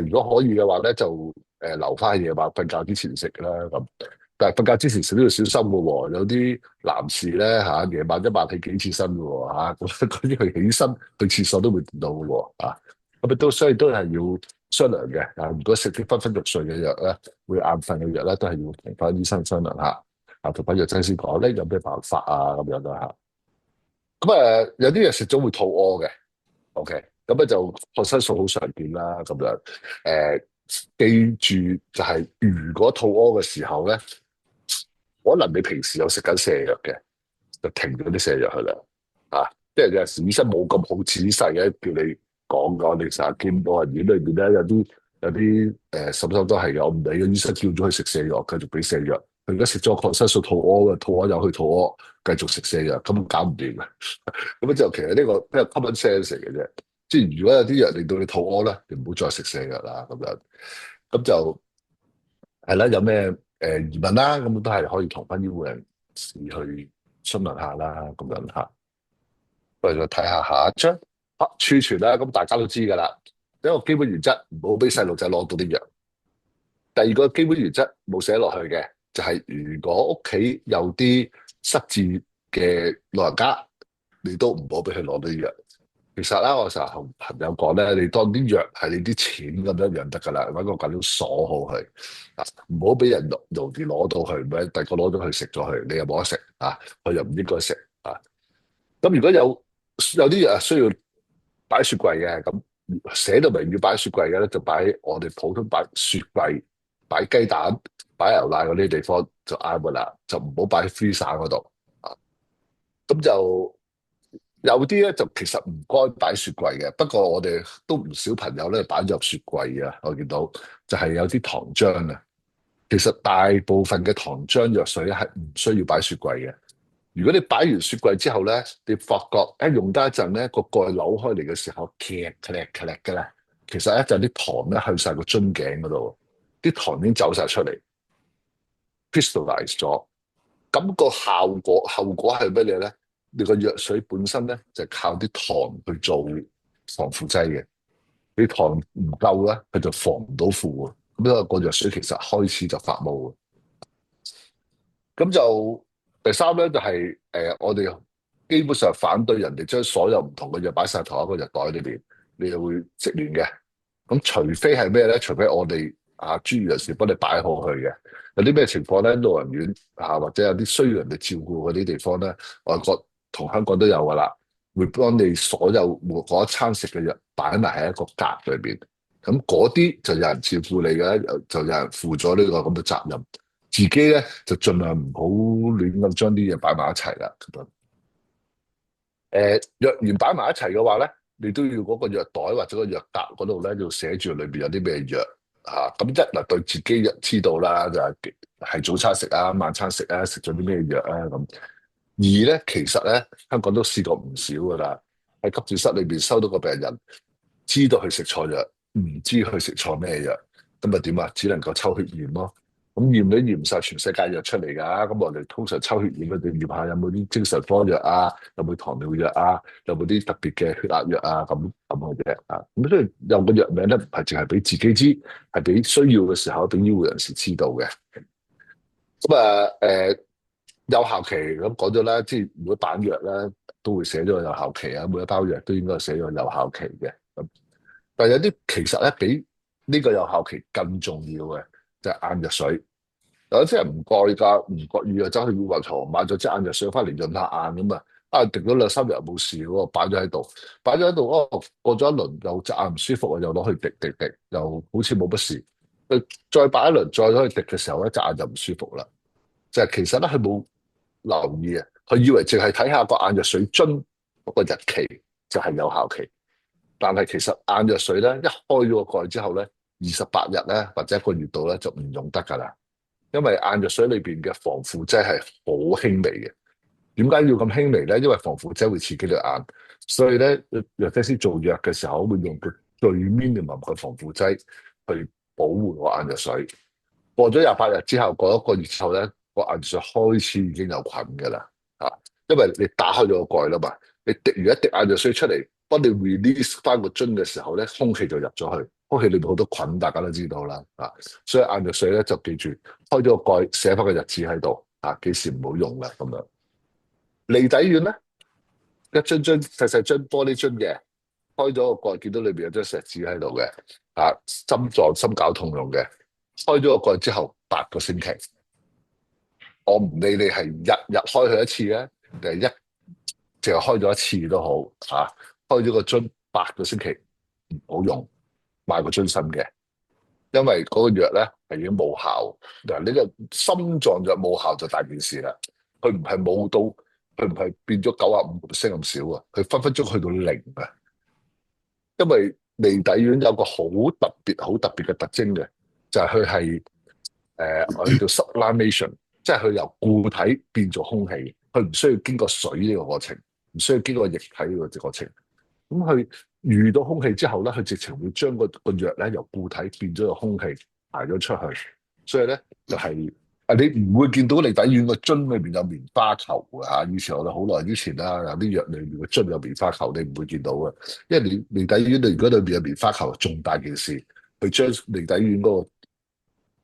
如果可以嘅話咧，就留翻夜晚瞓覺之前食啦。咁但係瞓覺之前食都要小心嘅喎，有啲男士咧夜晚一晚起幾次身嘅喎咁嗰啲佢起身去廁所都會跌到嘅喎咁所以都係要商量嘅如果食啲昏昏欲睡嘅藥咧，會眼瞓嘅藥咧，都係要同翻醫生商量下同翻藥劑師講咧，有咩辦法咁樣啦咁有啲嘢食咗會肚屙嘅。OK，咁咧就抗生素好常見啦，咁樣記住就係如果肚屙嘅時候咧，可能你平時有食緊瀉藥嘅，就停咗啲瀉藥去啦即係有時醫生冇咁好仔細嘅叫你講㗎，你成日見到人院裏邊咧有啲甚至都係嘅，我唔理嘅，醫生叫咗佢食瀉藥，繼續俾瀉藥，佢而家食咗抗生素肚屙嘅，肚屙又去肚屙，繼續食瀉藥，根本搞唔掂嘅。咁就其實呢個比較 common sense 嘅啫。即係如果有啲藥令到你肚屙咧，你唔好再食瀉藥啦。咁樣咁就係啦。有咩疑問啦，咁都係可以同翻醫護人士去詢問下啦。咁樣我哋再睇下下一張儲存啦。咁大家都知噶啦，一個基本原則唔好俾細路仔攞到啲藥。第二個基本原則冇寫落去嘅就係，如果屋企有啲失智嘅老人家，你都唔好俾佢攞到啲藥。其實咧，我成日同朋友講咧，你當啲藥係你啲錢咁樣得噶啦，揾個緊要鎖好佢唔好俾人容易攞到佢，唔係第個攞咗佢食咗佢，你又冇得食佢又唔應該食咁如果有啲藥需要擺雪櫃嘅，咁寫到明要擺雪櫃嘅咧，就擺我哋普通擺雪櫃、擺雞蛋、擺牛奶嗰啲地方就啱噶啦，就唔好擺喺 freezer 嗰度咁咁就有啲咧就其實唔該擺雪櫃嘅，不過我哋都唔少朋友咧擺咗入雪櫃啊。我見到就係有啲糖漿啊。其實大部分嘅糖漿藥水咧係唔需要擺雪櫃嘅。如果你擺完雪櫃之後咧，你發覺用得一陣咧，個蓋扭開嚟嘅時候，咔嘅咧，其實一陣啲糖咧去晒個樽頸嗰度，啲糖已經走晒出嚟，crystallize 咗。咁個後果係乜嘢咧？你個藥水本身咧就靠啲糖去做防腐劑嘅，你糖唔夠咧，佢就防唔到腐。咁呢個藥水其實開始就發毛。咁就第三咧就係我哋基本上反對人哋將所有唔同嘅藥擺晒同一個藥袋裏邊，你就會食亂嘅。咁除非係咩咧？除非我哋專業人士幫你擺好佢嘅。有啲咩情況咧？老人院或者有啲需要人哋照顧嗰啲地方咧，外國同香港都有噶啦，會幫你所有嗰一餐食嘅藥擺埋喺一個格裏邊。咁嗰啲就有人照顧你嘅，就有人負咗呢個咁嘅責任。自己咧就盡量唔好亂咁將啲嘢擺埋一齊啦。藥丸擺埋一齊嘅話咧，你都要嗰個藥袋或者個藥格嗰度咧，要寫住裏邊有啲咩藥嚇。咁一嗱對自己知道啦，就係早餐食啊、晚餐食啊、食咗啲咩藥啊咁。二咧，其實咧香港都試過唔少噶啦，喺急症室裏邊收到個病人知道佢食錯藥，唔知佢食錯咩藥，咁咪點啊？只能夠抽血驗咯。咁驗都驗晒全世界藥出嚟㗎，咁我哋通常抽血驗佢哋驗下有冇啲精神科藥啊，有冇糖尿藥啊，有冇啲特別嘅血壓藥啊，咁嘅啫啊。咁所以有個藥名咧，唔係淨係俾自己知，係俾需要嘅時候俾醫護人士知道嘅。咁有效期咁講咗啦，即係每一版藥咧都會寫咗個有效期啊，每一包藥都應該寫咗個有效期嘅。咁但係有啲其實咧比呢個有效期更重要嘅。就係眼藥水，有啲人唔覺㗎，唔覺意啊，走去藥房買咗支眼藥水翻嚟潤下眼咁啊，滴咗2-3日冇事喎，擺咗喺度，過咗一輪又隻眼唔舒服啊，又攞去滴，又好似冇乜事，再擺一輪再攞去滴嘅時候咧，隻眼就唔舒服啦。就係其實咧佢冇留意啊，佢以為淨係睇下個眼藥水樽嗰個日期就係有效期，但係其實眼藥水咧一開咗個蓋之後咧，28日咧或者1個月度咧就唔用得噶啦，因為眼藥水裏邊嘅防腐劑係好輕微嘅。點解要咁輕微咧？因為防腐劑會刺激到眼，所以咧藥劑師做藥嘅時候會用佢最 minimum 嘅防腐劑去保護個眼藥水。過咗28日之後，過1個月之後咧，個眼藥水開始已經有菌噶啦，因為你打開咗個蓋啦嘛，你滴完一滴眼藥水出嚟，幫你 release 翻個樽嘅時候咧，空氣就入咗去。空氣裏面好多菌，大家都知道啦，所以眼藥水咧就記住開咗個蓋，寫翻個日子喺度，幾時唔好用啦咁樣。離底丸咧，一樽細樽玻璃樽嘅，開咗個蓋，見到裏邊有張錫紙喺度嘅，心臟心絞痛用嘅，開咗個蓋之後8個星期，我唔理你係日日開佢一次咧，定係淨係開咗一次都好，開咗個樽8個星期唔好用。買個樽新嘅，因為嗰個藥咧係已經冇效。嗱，呢個心臟藥冇效就大件事啦。佢唔係冇到，佢唔係變咗95%咁少啊，佢分分鐘去到0啊。因為離底丸有個好特別嘅特徵嘅，就係佢係我哋叫 sublimation， 即係佢由固體變做空氣，佢唔需要經過水呢個過程，唔需要經過液體呢個過程。咁佢遇到空氣之後咧，佢直情會將個藥咧由固體變咗個空氣排咗出去，所以咧就係你唔會見到離底丸個樽裏邊有棉花球嘅。以前我哋好耐之前啦，有啲藥裏邊個樽有棉花球，你唔會見到嘅，因為離底丸你如果裏邊有棉花球，重大件事，佢將離底丸嗰個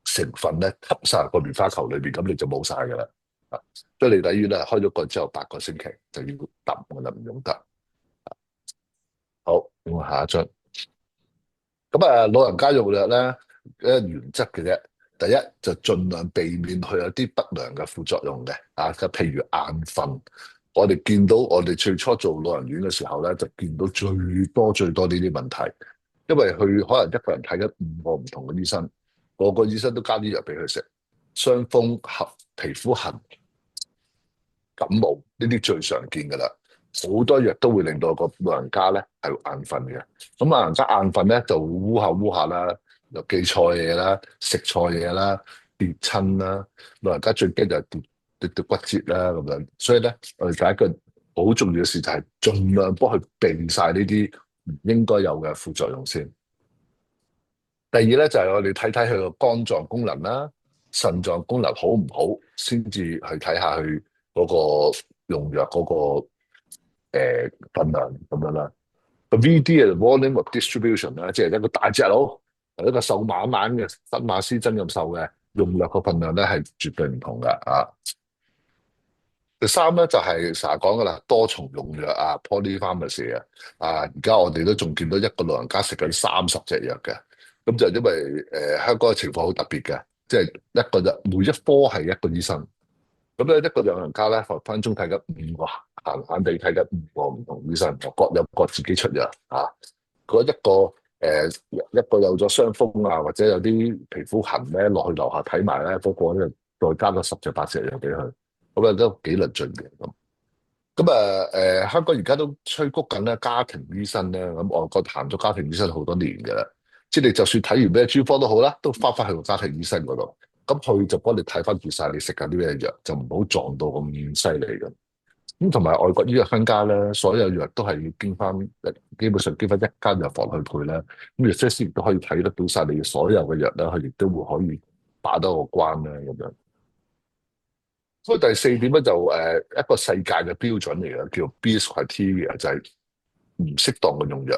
成分咧吸晒個棉花球裏邊，咁你就冇晒噶啦。所以離底丸咧開咗蓋之後8個星期就要抌噶啦，唔用得。好，咁下一張。咁老人家用藥咧，一個原則嘅啫。第一就盡量避免佢有啲不良嘅副作用嘅，就譬如眼瞓。我哋見到我哋最初做老人院嘅時候咧，就見到最多呢啲問題，因為佢可能一個人睇緊5個唔同嘅醫生，個個醫生都加啲藥俾佢食，傷風、皮膚痕。感冒呢啲最常見㗎啦。好多藥都會令到個老人家咧係眼瞓嘅。咁老人家眼瞓咧就會烏下啦，又記錯嘢啦，食錯嘢啦，跌親啦。老人家最驚就係跌骨折啦咁樣。所以咧，我哋第一個好重要嘅事就係盡量幫佢避晒呢啲唔應該有嘅副作用先。第二咧就係我哋睇睇佢個肝臟功能啦、腎臟功能好唔好，先至去睇下佢嗰個用藥嗰個份量咁樣啦。個 VD 係 volume of distribution 啦，即係一個大隻佬，一個瘦蜢蜢嘅新馬師曾咁瘦嘅，用藥個份量咧係絕對唔同㗎啊！第三咧就係成日講噶啦，多重用藥啊 polypharmacy 啊，而家我哋都仲見到一個老人家食緊30隻藥嘅，咁就因為香港嘅情況好特別嘅，即係一個就每一科係一個醫生，咁咧一個老人家咧分分鐘睇緊5個，閒閒地睇緊5個唔同醫生，就各有各自己出藥啊。嗰一個有咗傷風啊，或者有啲皮膚痕咧，落去樓下睇埋咧，嗰個咧再加咗10隻8隻藥俾佢。咁啊都幾論盡嘅咁。香港而家都催谷緊咧家庭醫生咧，咁外國行咗家庭醫生好多年嘅啦。即係你就算睇完咩專科都好啦，都翻返去個家庭醫生嗰度。咁佢就幫你睇翻住晒你食緊啲咩藥，就唔好撞到咁犀利嘅。咁同埋外國醫藥分家咧，所有藥都係要經翻，基本上經翻一間藥房去配咧。咁藥劑師亦都可以睇得到晒你所有嘅藥咧，佢亦都會可以把到個關咧咁樣。所以第四點咧就一個世界嘅標準嚟嘅，叫 Beers criteria，就係唔適當嘅用藥。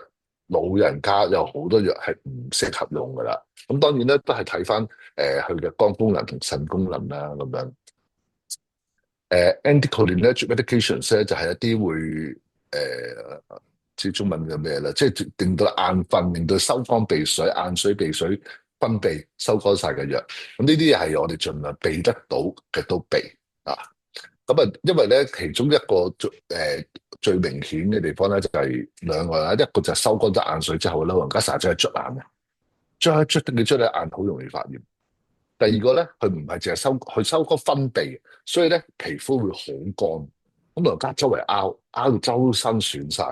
老人家有好多藥係唔適合用噶啦。咁當然咧都係睇翻佢嘅肝功能同腎功能啦咁樣。Anticholinergic medications 咧就係一啲會知中文叫咩啦，即係令到眼瞓，令到收乾鼻水、眼水、鼻水分泌收乾晒嘅藥。咁呢啲嘢係我哋盡量避得到嘅都避啊。咁啊，因為咧其中一個最明顯嘅地方咧就係兩個啦，一個就係收乾咗眼水之後，老人家成日就係捽眼嘅，捽你眼好容易發炎。第二個咧，佢唔係淨係收乾分泌，所以咧皮膚會好乾，咁老人家周圍拗到周身損晒。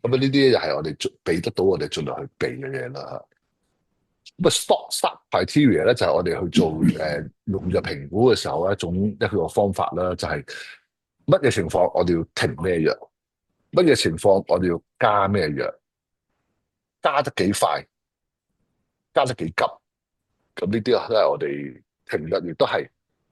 咁啊呢啲又係我哋避得到，我哋盡量去避嘅嘢啦。咁啊 stop criteria 咧就係我哋去做用藥評估嘅時候一個方法啦，就係乜嘢情況我哋要停咩藥，乜嘢情況我哋要加咩藥，加得幾快，加得幾急。咁呢啲都係我哋停藥，亦都係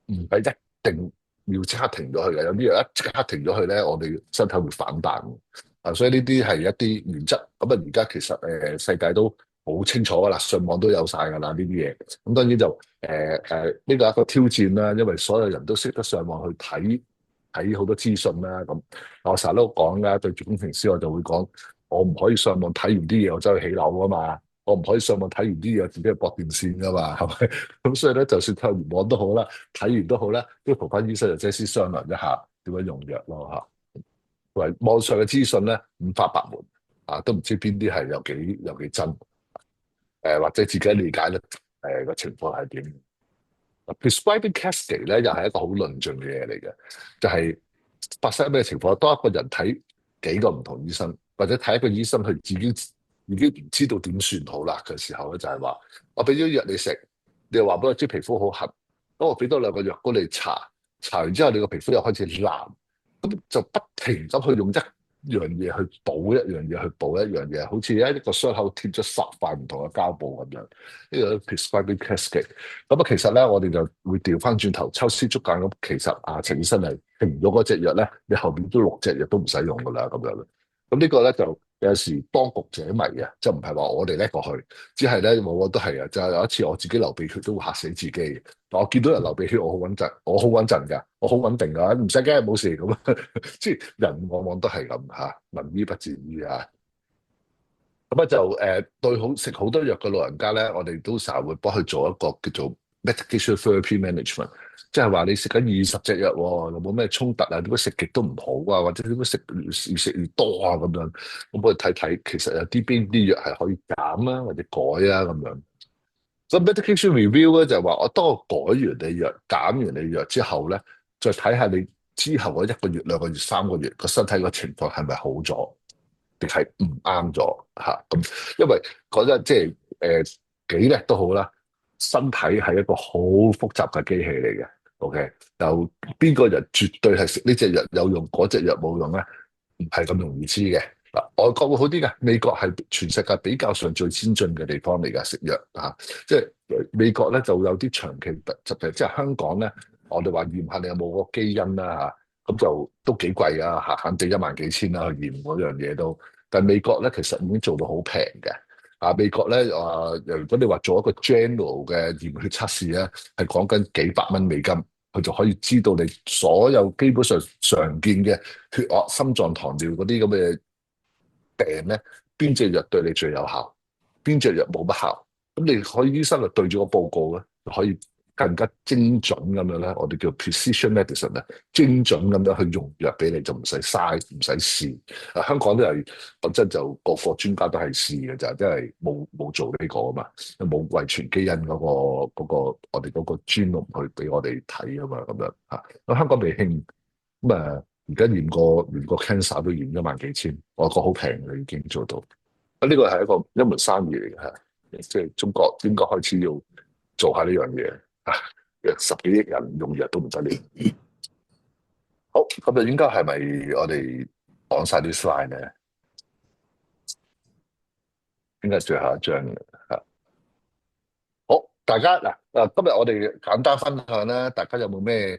唔係一定要即刻停咗佢嘅。有啲藥一即刻停咗佢咧，我哋身體會反彈。所以呢啲係一啲原則。咁啊，而家其實世界都好清楚噶啦，上網都有晒噶啦呢啲嘢。咁當然就呢個係一個挑戰啦，因為所有人都識得上網去睇好多資訊啦。咁我成日都講噶，對住工程師我就會講，我唔可以上網睇完啲嘢我走去起樓噶嘛。我唔可以上網睇完啲嘢自己去駁電線噶嘛，係咪？咁所以咧，就算睇完網都好啦，睇完都好啦，都同翻醫生或者先商量一下點樣用藥咯嚇。同埋網上嘅資訊咧五花八門都唔知邊啲係有幾真，或者自己理解咧個情況係點？Prescribing cascade 咧又係一個好論盡嘅嘢嚟嘅，就係發生咩情況？當一個人睇幾個唔同醫生，或者睇一個醫生佢自己已經唔知道點算好啦嘅時候咧，就係話我俾咗藥你食，你又話俾我知皮膚好痕，咁我俾多2個藥膏你搽完之後，你個皮膚又開始爛，咁就不停咁去用一樣嘢去補一樣嘢，去補一樣嘢，好似一個傷口貼咗10塊唔同嘅膠布咁樣。呢個 prescribing cascade。咁其實咧我哋就會調翻轉頭抽絲剝繭咁，其實陳醫生係停咗嗰隻藥咧，你後邊都6隻藥都唔使用噶啦咁樣。咁呢個咧就有時當局者迷嘅，就唔係話我哋叻過去，只係咧往往都係啊。就係有一次我自己流鼻血都會嚇死自己，但我見到人流鼻血我好穩陣，我好穩陣㗎，我好穩定㗎，唔使驚冇事咁。即係人往往都係咁嚇，民醫不自醫啊。咁就對食好多藥嘅老人家咧，我哋都成日會幫佢做一個叫做 medication therapy management，即係話你食緊20隻藥喎，有冇咩衝突啊？點解食極都唔好啊？或者點解越食越多啊？咁樣，咁我哋睇睇，其實有邊啲藥係可以減啊，或者改啊咁樣。咁 medication review 咧就係話，我當我改完你藥、減完你藥之後咧，再睇下你之後嗰1個月、2個月、3個月個身體個情況係咪好咗，定係唔啱咗嚇？咁因為講真，即係幾叻都好啦，身體係一個好複雜嘅機器嚟嘅。OK，有邊個人絕對係食呢隻藥有用，嗰隻藥冇用咧？唔係咁容易知嘅。嗱，外國會好啲嘅，美國係全世界比較上最先進嘅地方嚟㗎，食藥嚇。即係美國咧就有啲長期疾病，即係香港咧，我哋話驗下你有冇個基因啦嚇，咁就都幾貴啊，閒閒地1萬幾千啦去驗嗰樣嘢都。但係美國咧其實已經做到好平嘅。美國咧如果你話做一個 general 嘅驗血測試咧，係講緊幾百蚊美金，佢就可以知道你所有基本上常見嘅血壓、心臟、糖尿嗰啲咁嘅病咧，邊隻藥對你最有效，邊隻藥冇乜效，咁你可以醫生就對住個報告咧，就可以更加精準咁樣咧，我哋叫 precision medicine 咧，精準咁樣去用藥俾你，就唔使嘥，唔使試。香港都係講真就個專家都係試嘅咋，即係冇做呢個啊嘛，冇遺傳基因嗰個我哋嗰個 genome 去俾我哋睇啊嘛，咁樣嚇。咁香港未興咁而家連個 cancer 都驗1萬幾千，外國好平嘅已經做到。呢個係一門生意嚟嘅嚇，即係中國應該開始要做下呢樣嘢嚇。10幾億人用藥都唔得了。好，咁就應該係咪我哋講晒啲 slide 咧？應該係最後一張嘅嚇。好，大家嗱今日我哋簡單分享啦，大家有冇咩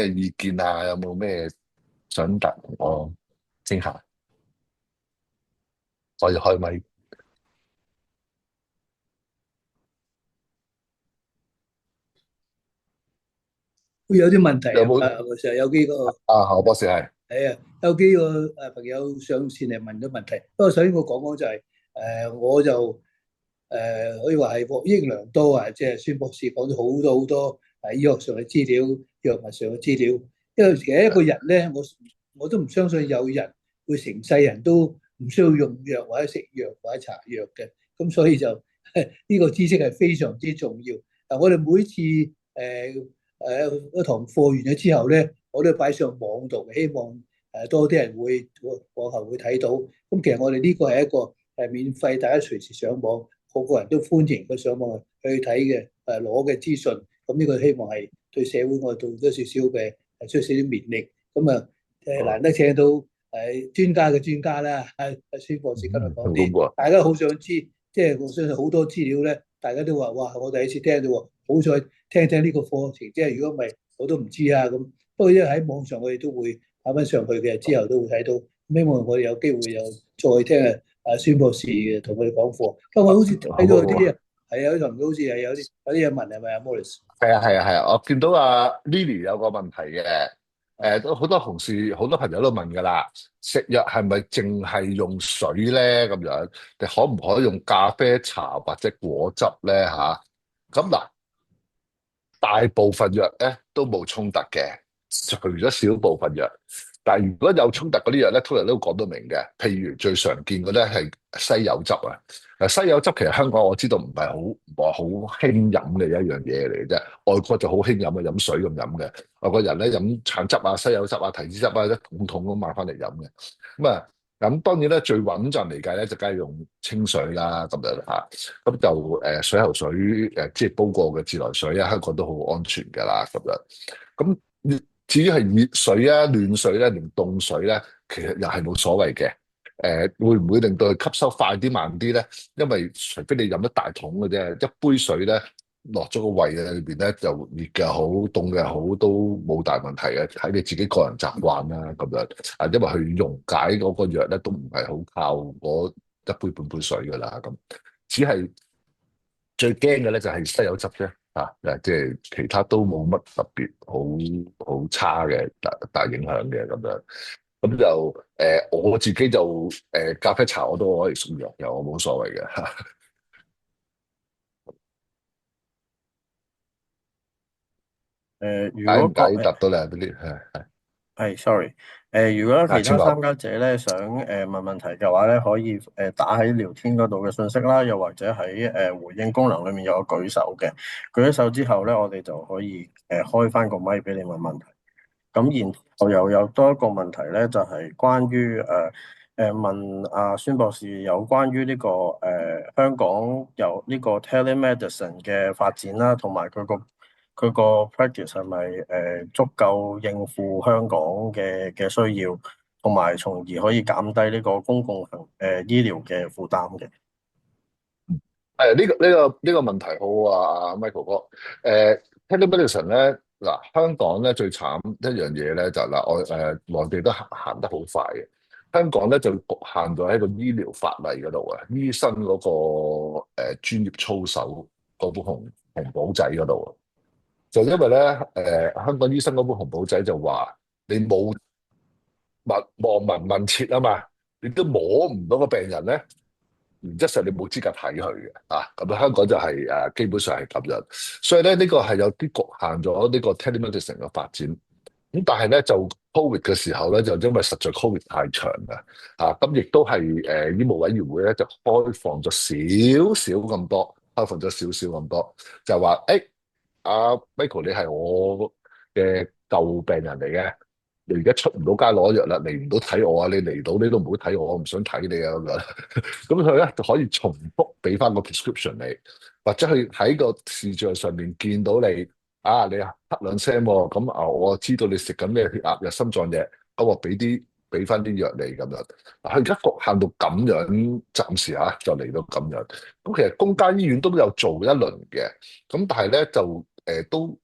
意見啊？有冇咩想同我傾下？可以開咪。會有啲問題有冇成日有幾個何博士係有幾個朋友上線嚟問咗問題。不過首先我講就係我就可以話係獲益良多啊！即係孫博士講咗好多醫學上嘅資料、藥物上嘅資料。因為其實一個人咧，我都唔相信有人會成世人都唔需要用藥或者食藥或者搽藥嘅。咁所以就呢個知識係非常之重要。我哋每次一堂課完咗之後咧，我都擺上網度，希望多啲人會往後會睇到。咁其實我哋呢個係一個免費，大家隨時上網，個個人都歡迎佢上網去睇嘅攞嘅資訊。咁呢個希望係對社會我哋做多少少嘅出少少勉勵。咁難得請到專家嘅專家啦，孫博士今日講啲，大家好想知，即係我相信好多資料咧，大家都話哇，我第一次聽到喎，好彩聽呢個課程，即係如果唔係我都唔知啊咁。不過因為喺網上我哋都會擺翻上去嘅，之後都會睇到。希望我哋有機會又再聽孫博士同佢哋講課。不過我好似睇到有啲係有啲同佢好似係有啲嘢問，係咪啊 Morris？係啊，我見到Lily 有個問題嘅，都好多同事、好多朋友都問㗎啦，食藥係咪淨係用水咧咁樣？你可唔可以用咖啡茶或者果汁咧嚇？咁嗱，大部分藥咧都冇衝突嘅，除咗少部分藥。但係如果有衝突嗰啲藥咧，通常都講到明嘅。譬如最常見嘅咧係西柚汁啊。西柚汁其實香港我知道唔係好興飲嘅一樣嘢嚟嘅啫。外國就好興飲飲水咁飲嘅。外國人咧飲橙汁啊、西柚汁啊、提子汁啊，一桶桶咁買翻嚟飲嘅。咁當然咧最穩陣嚟計咧就梗係用清水啦咁樣嚇。咁就水喉水即係煲過嘅自來水啊，香港都好安全㗎啦咁樣。咁至於係熱水啊、暖水咧、連凍水咧，其實又係冇所謂嘅。會唔會令到佢吸收快啲、慢啲咧？因為除非你飲一大桶嘅啫，一杯水咧落咗個胃裏邊咧，就熱嘅好、凍嘅好都冇大問題嘅，睇你自己個人習慣啦咁樣。因為佢溶解嗰個藥咧都唔係好靠嗰一杯半杯水噶啦，咁只係最驚嘅咧就係西柚汁啫。即係其他都冇乜特別好差嘅大影響嘅咁樣。咁就我自己就咖啡茶我都可以送藥嘅，我冇所謂嘅嚇。如果解唔解答到你嗰啲係，sorry，如果其他參加者咧想問問題嘅話咧，可以打喺聊天嗰度嘅信息啦，又或者喺回應功能裏面有個舉手嘅，舉咗手之後咧，我哋就可以開翻個咪俾你問問題。咁然後又有多一個問題咧，就係關於問孫博士有關於呢個香港有呢個 telemedicine 嘅發展啦，同埋佢個 practice 係咪足夠應付香港嘅需要，同埋從而可以減低呢個公共醫療嘅負擔嘅。呢個問題好啊，Michael 哥。telemedicine 咧，嗱，香港咧最慘一樣嘢咧就嗱，內地都行得好快嘅。香港咧就局限咗喺個醫療法例嗰度啊，醫生嗰個專業操守嗰本紅簿仔嗰度啊。就因為咧香港醫生嗰本紅簿仔就話你冇望聞問切啊嘛，你都摸唔到個病人咧。原則上你冇資格睇佢嘅啊，咁香港就係基本上係咁樣，所以咧呢個係有啲局限咗呢個 telemedicine 嘅發展。咁但係咧就 Covid 嘅時候咧，就因為實在 Covid 太長啦，咁亦都係醫務委員會咧就開放咗少少咁多，開放咗少少咁多，就話阿 Michael 你係我嘅舊病人嚟嘅。你而家出唔到街攞藥啦，嚟唔到睇我啊！你嚟到你都唔好睇我，我唔想睇你啊咁樣。咁佢咧就可以重複俾翻個 prescription 你，或者佢喺個視像上面見到你你咳兩聲喎，咁我知道你食緊咩血壓藥、心臟藥，咁我俾翻啲藥你咁樣。佢而家局限到咁樣，暫時就嚟到咁樣。咁其實公家醫院都有做一輪嘅，咁但係咧就都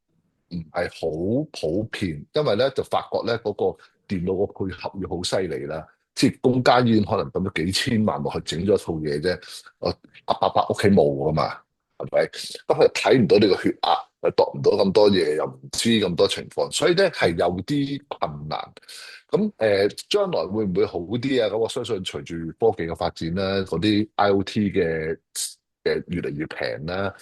唔係好普遍，因為咧就發覺咧嗰個電腦個配合要好犀利啦，即係公家醫院可能抌咗幾千萬落去整咗一套嘢啫，伯伯屋企冇噶嘛，係咪？咁佢睇唔到你個血壓，又度唔到咁多嘢，又唔知咁多情況，所以咧係有啲困難。咁將來會唔會好啲啊？咁我相信隨住科技嘅發展啦，嗰啲 IOT 嘅越嚟越平啦，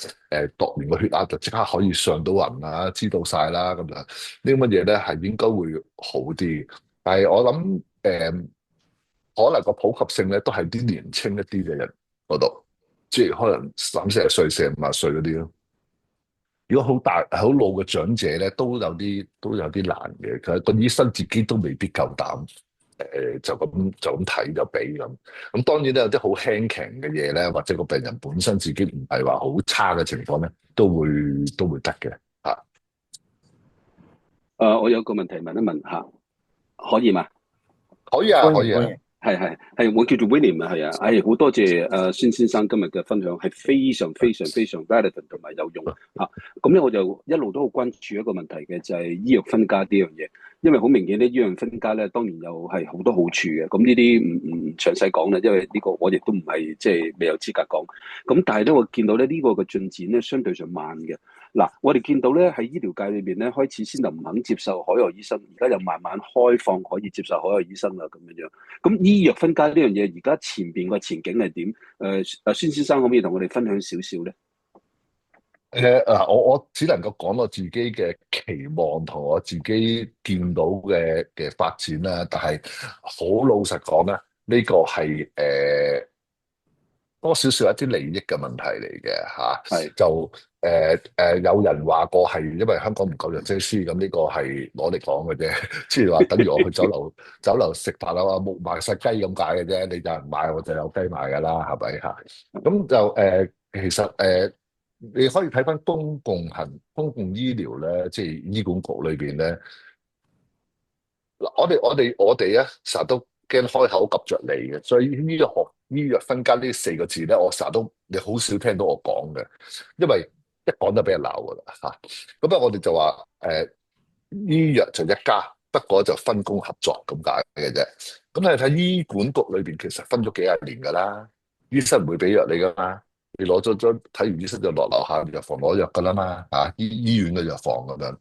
度完個血壓就即刻可以上到雲啦，知道晒啦咁樣，呢啲乜嘢咧係應該會好啲。但係我諗可能個普及性咧都係啲年青一啲嘅人嗰度，即係可能30-40歲、40-50歲嗰啲咯。如果好大好老嘅長者咧，都有啲難嘅。佢個醫生自己都未必夠膽，就咁睇就俾咁。咁當然都有啲好輕強嘅嘢咧，或者個病人本身自己唔係話好差嘅情況咧，都會得嘅嚇。我有個問題問一問下，可以嗎？可以啊，可以啊。係，我叫做 William 啊，係啊，好多謝孫先生今日嘅分享，係非常非常非常 relevant 同埋有用嚇。咁咧我就一路都好關注一個問題嘅，就係醫藥分家呢樣嘢，因為好明顯咧，醫藥分家咧當然又係好多好處嘅。咁呢啲唔詳細講啦，因為呢個我亦都唔係即係未有資格講。咁但係咧，我見到咧呢個嘅進展咧相對上慢嘅。嗱，我哋見到咧喺醫療界裏邊咧，開始先就唔肯接受海外醫生，而家又慢慢開放可以接受海外醫生啦咁樣樣。咁醫藥分家呢樣嘢，而家前邊個前景係點？孫先生可唔可以同我哋分享少少咧？我只能夠講我自己嘅期望同我自己見到嘅發展啦。但係好老實講咧，呢個係多少少一啲利益嘅問題嚟嘅嚇，就有人話過係因為香港唔夠藥劑師，咁呢個係攞嚟講嘅啫，即係話等於我去酒樓食飯啊，冇賣晒雞咁解嘅啫，你有人買我就有雞賣噶啦，係咪嚇？咁就其實你可以睇翻公共醫療咧，即係醫管局裏邊咧，嗱我哋咧成日都驚開口及着你嘅，所以醫藥分家呢4個字咧，我成日都你好少聽到我講嘅，因為一講就俾人鬧噶啦嚇。咁我哋就話醫藥就一家，不過就分工合作咁解嘅啫。咁你睇醫管局裏邊其實分咗幾廿年噶啦，醫生唔會俾藥你噶嘛，你攞咗張睇完醫生就落樓下藥房攞藥噶啦嘛，醫院嘅藥房咁樣。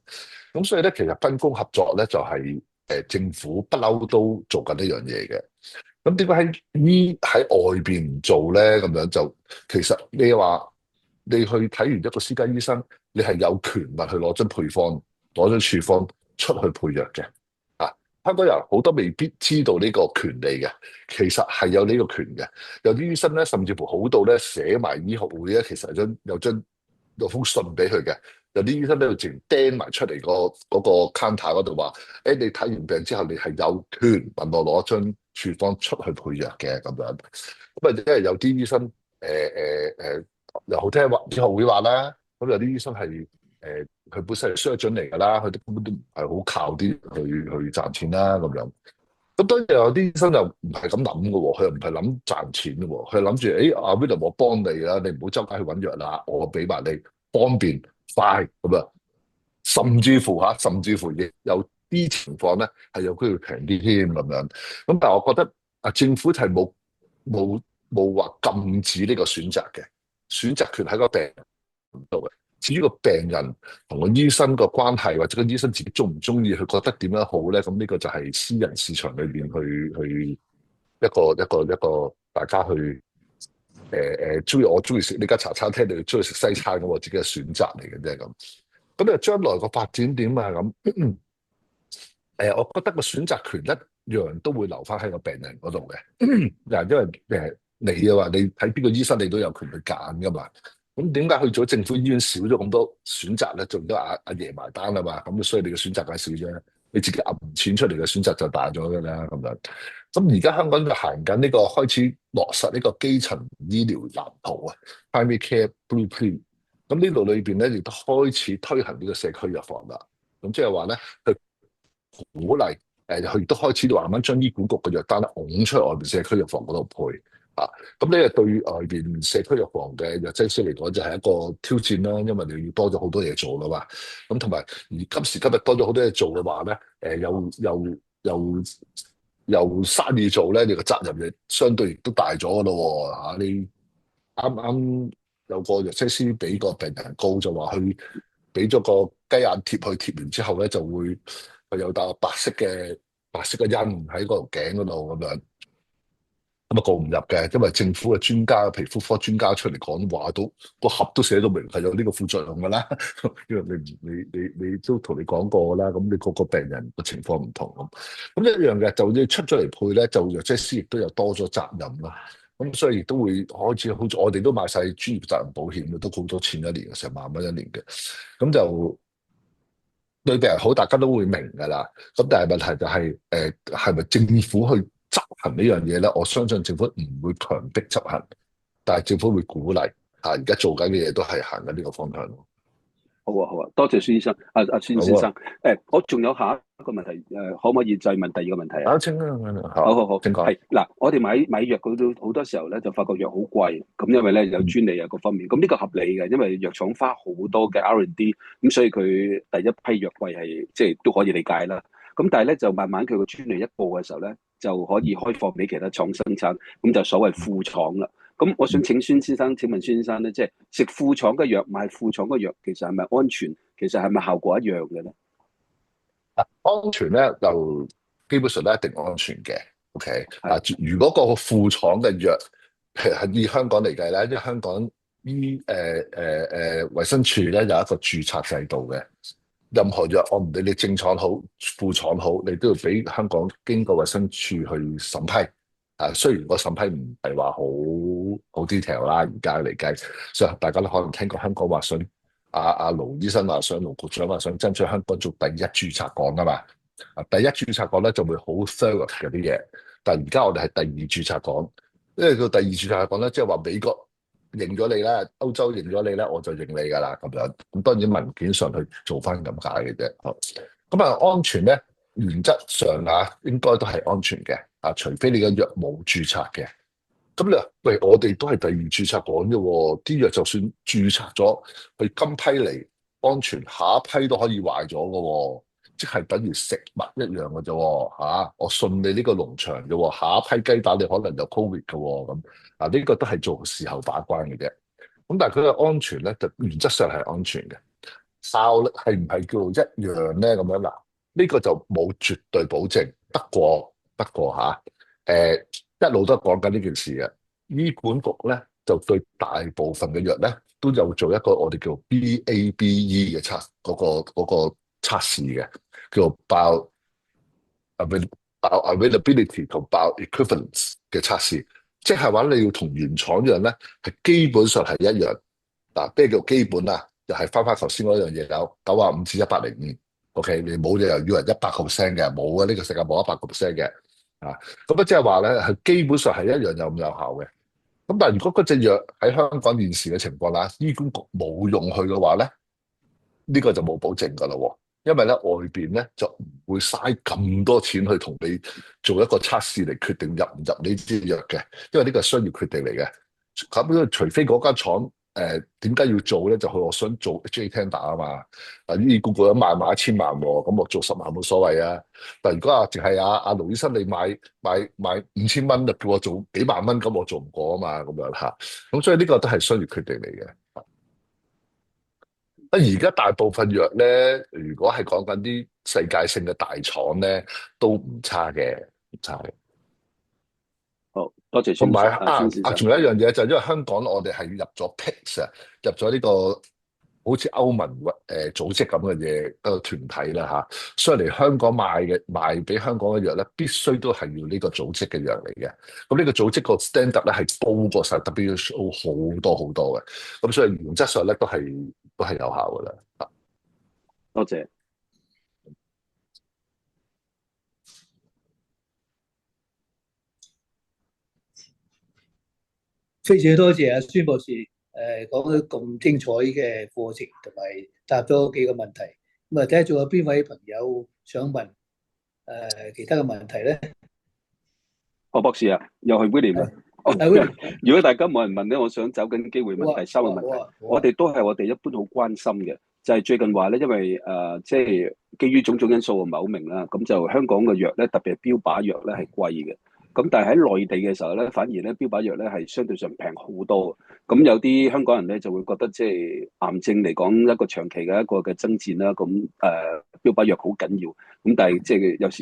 咁所以咧，其實分工合作咧就係政府不嬲都做緊呢樣嘢嘅。咁點解喺外邊唔做咧？咁樣就其實你話你去睇完一個私家醫生，你係有權力去攞張配方、攞張處方出去配藥嘅。香港人好多未必知道呢個權利嘅，其實係有呢個權嘅。有啲醫生咧，甚至乎好到咧寫埋醫學會咧，其實有封信俾佢嘅，有啲醫生咧會直情釘埋出嚟個 counter 嗰度話，你睇完病之後，你係有權問我攞張處方出去配藥嘅咁樣。咁啊，因為有啲醫生又好聽話，醫學會話啦，咁有啲醫生係佢本身係 surgeon 嚟㗎啦，佢都根本都唔係好靠啲去賺錢啦咁樣。咁當然有啲醫生又唔係咁諗嘅喎，佢又唔係諗賺錢嘅喎，佢係諗住阿 William 我幫你啦，你唔好周街去揾藥啦，我俾埋你方便快咁啊。甚至乎亦有啲情況咧係有機會平啲添咁樣。咁但係我覺得政府係冇話禁止呢個選擇嘅，選擇權喺個病人度嘅。至於個病人同個醫生個關係，或者個醫生自己中唔中意，佢覺得點樣好咧？咁呢個就係私人市場裏邊去一個大家去中意食呢間茶餐廳，你中意食西餐咁，我自己嘅選擇嚟嘅啫咁。咁將來個發展點啊咁？我覺得個選擇權一樣都會留翻喺個病人嗰度嘅。因為你話你睇邊個醫生，你都有權去揀噶嘛。咁點解去咗政府醫院少咗咁多選擇咧？仲都阿爺埋單啊嘛。咁所以你嘅選擇梗係少啫。你自己揞錢出嚟嘅選擇就大咗㗎啦。咁樣。咁而家香港就行緊呢個開始落實呢個基層醫療藍圖啊 ，Primary Care Blueprint。咁呢度裏邊咧，亦都開始推行呢個社區藥房啦。咁即係話咧，佢鼓勵佢亦都開始慢慢將醫管局嘅藥單咧拱出去外邊社區藥房嗰度配啊。咁呢個對外邊社區藥房嘅藥劑師嚟講就係一個挑戰啦，因為你要多咗好多嘢做啦嘛。咁同埋而今時今日多咗好多嘢做嘅話咧，又生意做咧，你個責任亦相對亦都大咗噶咯喎。你啱啱有個藥劑師俾個病人告，就話佢俾咗個雞眼貼，去貼完之後咧就會佢有笪白色嘅印喺個頸嗰度咁樣，咁啊告唔入嘅，因為政府嘅專家、皮膚科專家出嚟講話都個盒都寫到明係有呢個副作用噶啦，因為你都同你講過啦，咁你個病人個情況唔同咁一樣嘅，就你出咗嚟配咧，就藥劑師亦都有多咗責任啦。咁所以亦都會開始好似我哋都買晒專業責任保險嘅，都好多錢一年嘅，成萬蚊一年嘅。咁就對病人好，大家都會明㗎啦。咁但係問題就係係咪政府去執行呢樣嘢咧？我相信政府唔會強迫執行，但係政府會鼓勵。而家做緊嘅嘢都係行緊呢個方向。好啊，好啊，多謝孫醫生。孫先生，我仲有下一個問題，可唔可以再問第二個問題啊？清啊，好，請講。係嗱，我哋買藥嗰度好多時候咧，就發覺藥好貴，咁因為咧有專利啊各方面，咁呢個合理嘅，因為藥廠花好多嘅 R&D，咁所以佢第一批藥貴係即係都可以理解啦。咁但係咧就慢慢佢個專利一過嘅時候咧，就可以開放俾其他廠生產，咁就所謂副廠啦。咁我想請孫先生，請問孫先生咧，即係食副廠嘅藥，買副廠嘅藥，其實係咪安全？其實係咪效果一樣嘅咧？安全咧就基本上都一定安全嘅。OK，如果個副廠嘅藥，譬如係以香港嚟計咧，因為香港衛生署咧有一個註冊制度嘅，任何藥我唔理你正廠好、副廠好，你都要俾香港經過衛生署去審批。雖然個審批唔係話好 detail 啦，而家嚟計，所以大家都可能聽過香港話想阿盧醫生話想，盧局長話想爭取香港做第一註冊港啊嘛。第一註冊港咧就會好 thorough 嘅啲嘢，但係而家我哋係第二註冊港，因為到第二註冊港咧，即係話美國認咗你啦，歐洲認咗你咧，我就認你噶啦咁樣。咁當然文件上去做翻咁解嘅啫。咁安全咧，原則上應該都係安全嘅。除非你嘅藥冇註冊嘅，咁你話喂，我哋都係第二註冊港啫喎，啲藥就算註冊咗，佢今批嚟安全，下一批都可以壞咗嘅喎，即係等於食物一樣嘅啫喎。我信你呢個農場啫喎，下一批雞蛋你可能有 Covid 嘅喎，咁呢個都係做事後把關嘅啫。咁但係佢嘅安全咧，就原則上係安全嘅，效力係唔係叫一樣咧？咁樣嗱，呢個就冇絕對保證，不過一路都講緊呢件事嘅，醫管局咧就對大部分嘅藥咧都有做一個我哋叫 BABE 嘅嗰個測試嘅，叫做 bioavailability 同 bioequivalence 嘅測試，即係話你要同原廠藥咧係基本上係一樣。咩叫基本啊？又係翻頭先嗰樣嘢，有95至105。OK，你冇理由要人100%嘅，冇嘅，呢個世界冇100%嘅。啊，咁啊即係話咧，係基本上係一樣有咁有效嘅。咁但係如果嗰隻藥喺香港現時嘅情況下，醫管局冇用佢嘅話咧，呢個就冇保證噶啦喎。因為咧外邊咧就唔會嘥咁多錢去同你做一個測試嚟決定入唔入呢支藥嘅，因為呢個係商業決定嚟嘅。咁除非嗰間廠點解要做咧？就係我想做 J tender 啊嘛。醫管局一買1000萬喎，咁我做10萬冇所謂啊。但如果淨係阿盧醫生你買5000蚊就叫我做幾萬蚊，咁我做唔過啊嘛，咁樣嚇。咁所以呢個都係商業決定嚟嘅。而家大部分藥咧，如果係講緊啲世界性嘅大廠咧，都唔差嘅，唔差嘅。好多謝同埋孫先生。仲有一樣嘢就係因為香港我哋係入咗 PICS 啊，入咗呢個好似歐盟組織咁嘅嘢一個團體啦嚇，所以嚟香港賣俾香港嘅藥咧，必須都係要呢個組織嘅藥嚟嘅。咁呢個組織個 standard 咧係高過晒 WHO 好多好多嘅，咁所以原則上咧都係有效噶啦。多謝。非常多謝阿孫博士講咗咁精彩嘅課程，同埋答咗幾個問題。咁啊，睇下仲有邊位朋友想問其他嘅問題咧？何博士啊，又係 William 啊。如果大家冇人問咧，我想找緊機會問第三個問題。我哋都係我哋一般好關心嘅，就係最近話咧，因為即係基於種種因素唔係好明啦，咁就香港嘅藥咧，特別係標靶藥咧係貴嘅。咁但係喺內地嘅時候咧，反而咧標靶藥咧係相對上平好多。咁有啲香港人咧就會覺得即係癌症嚟講一個長期嘅一個嘅爭戰啦。咁標靶藥好緊要。咁但係即係有時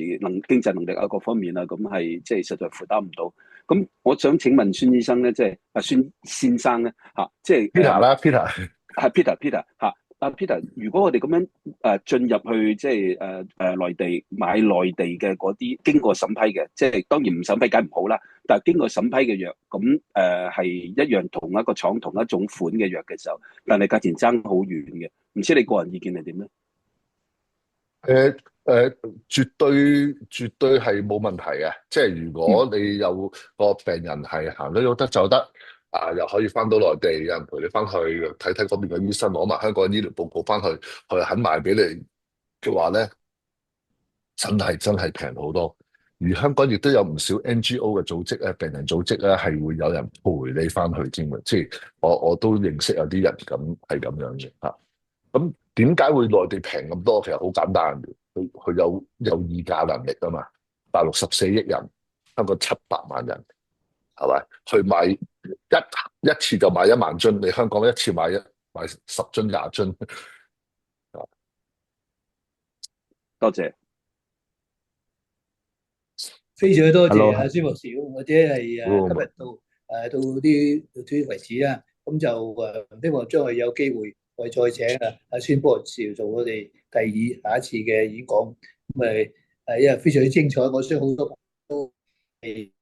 經濟能力啊各方面啊，咁係即係實在負擔唔到。咁我想請問孫醫生咧，即係孫先生咧嚇，即係 Peter 啦，Peter 係 Peter 嚇。阿 Peter，如果我哋咁樣進入去即係內地買內地嘅嗰啲經過審批嘅，即係當然唔審批梗唔好啦，但係經過審批嘅藥，咁係一樣同一個廠同一種款嘅藥嘅時候，但係價錢爭好遠嘅，唔知你個人意見係點咧？絕對係冇問題嘅。即係如果你有個病人係行得喐得走得，又可以翻到內地，有人陪你翻去睇睇嗰邊嘅醫生，攞埋香港嘅醫療報告翻去，佢肯賣俾你嘅話咧，真係平好多。而香港亦都有唔少 NGO 嘅組織咧，病人組織咧係會有人陪你翻去添嘅。即係我都認識有啲人係咁樣嘅嚇。咁點解會內地平咁多？其實好簡單嘅，佢有議價能力啊嘛。大陸14億人，香港700萬人，係咪？去買一次就買1萬樽，你香港一次買10樽20樽。多謝。非常多謝 Hello 阿孫博士，或者係今日到呢為止啦。咁就希望將來有機會我哋再請阿孫博士做我哋下一次嘅演講。咁因為非常之精彩，我相信好多都係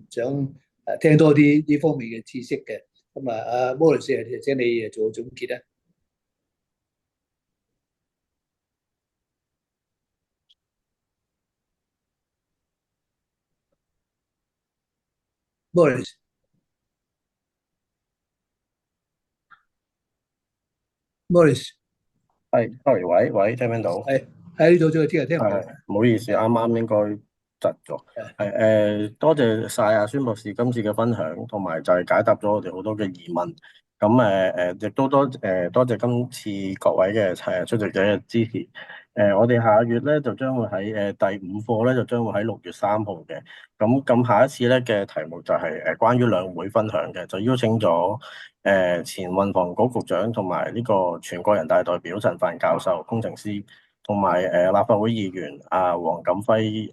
想聽多啲呢方面嘅知識嘅。咁阿摩律師請你做總結啦。Morris， 係，sorry，喂，聽唔聽到？係喺呢度再聽唔到。唔好意思，啱啱應該窒咗。多謝晒阿孫博士今次嘅分享，同埋就係解答咗我哋好多嘅疑問。咁亦都多謝今次各位嘅出席者嘅支持。我哋下個月咧就將會喺第5課咧就將會喺6月3號嘅。咁下一次咧嘅題目就係關於兩會分享嘅，就邀請咗前運房局局長同埋呢個全國人大代表陳帆教授工程師，同埋立法會議員阿黃錦輝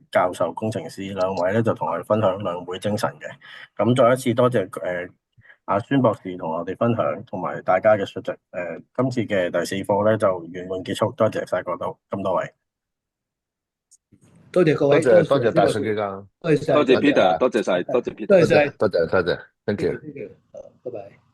教授工程師，兩位咧就同我哋分享兩會精神嘅。咁再一次多謝阿孫博士同我哋分享，同埋大家嘅出席。今次嘅第4課咧就圓滿結束，多謝晒咁多位。多謝各位，多謝大信基金，多謝 Peter，多謝晒，多謝 Peter，多謝晒，多謝，thank you。好，拜拜。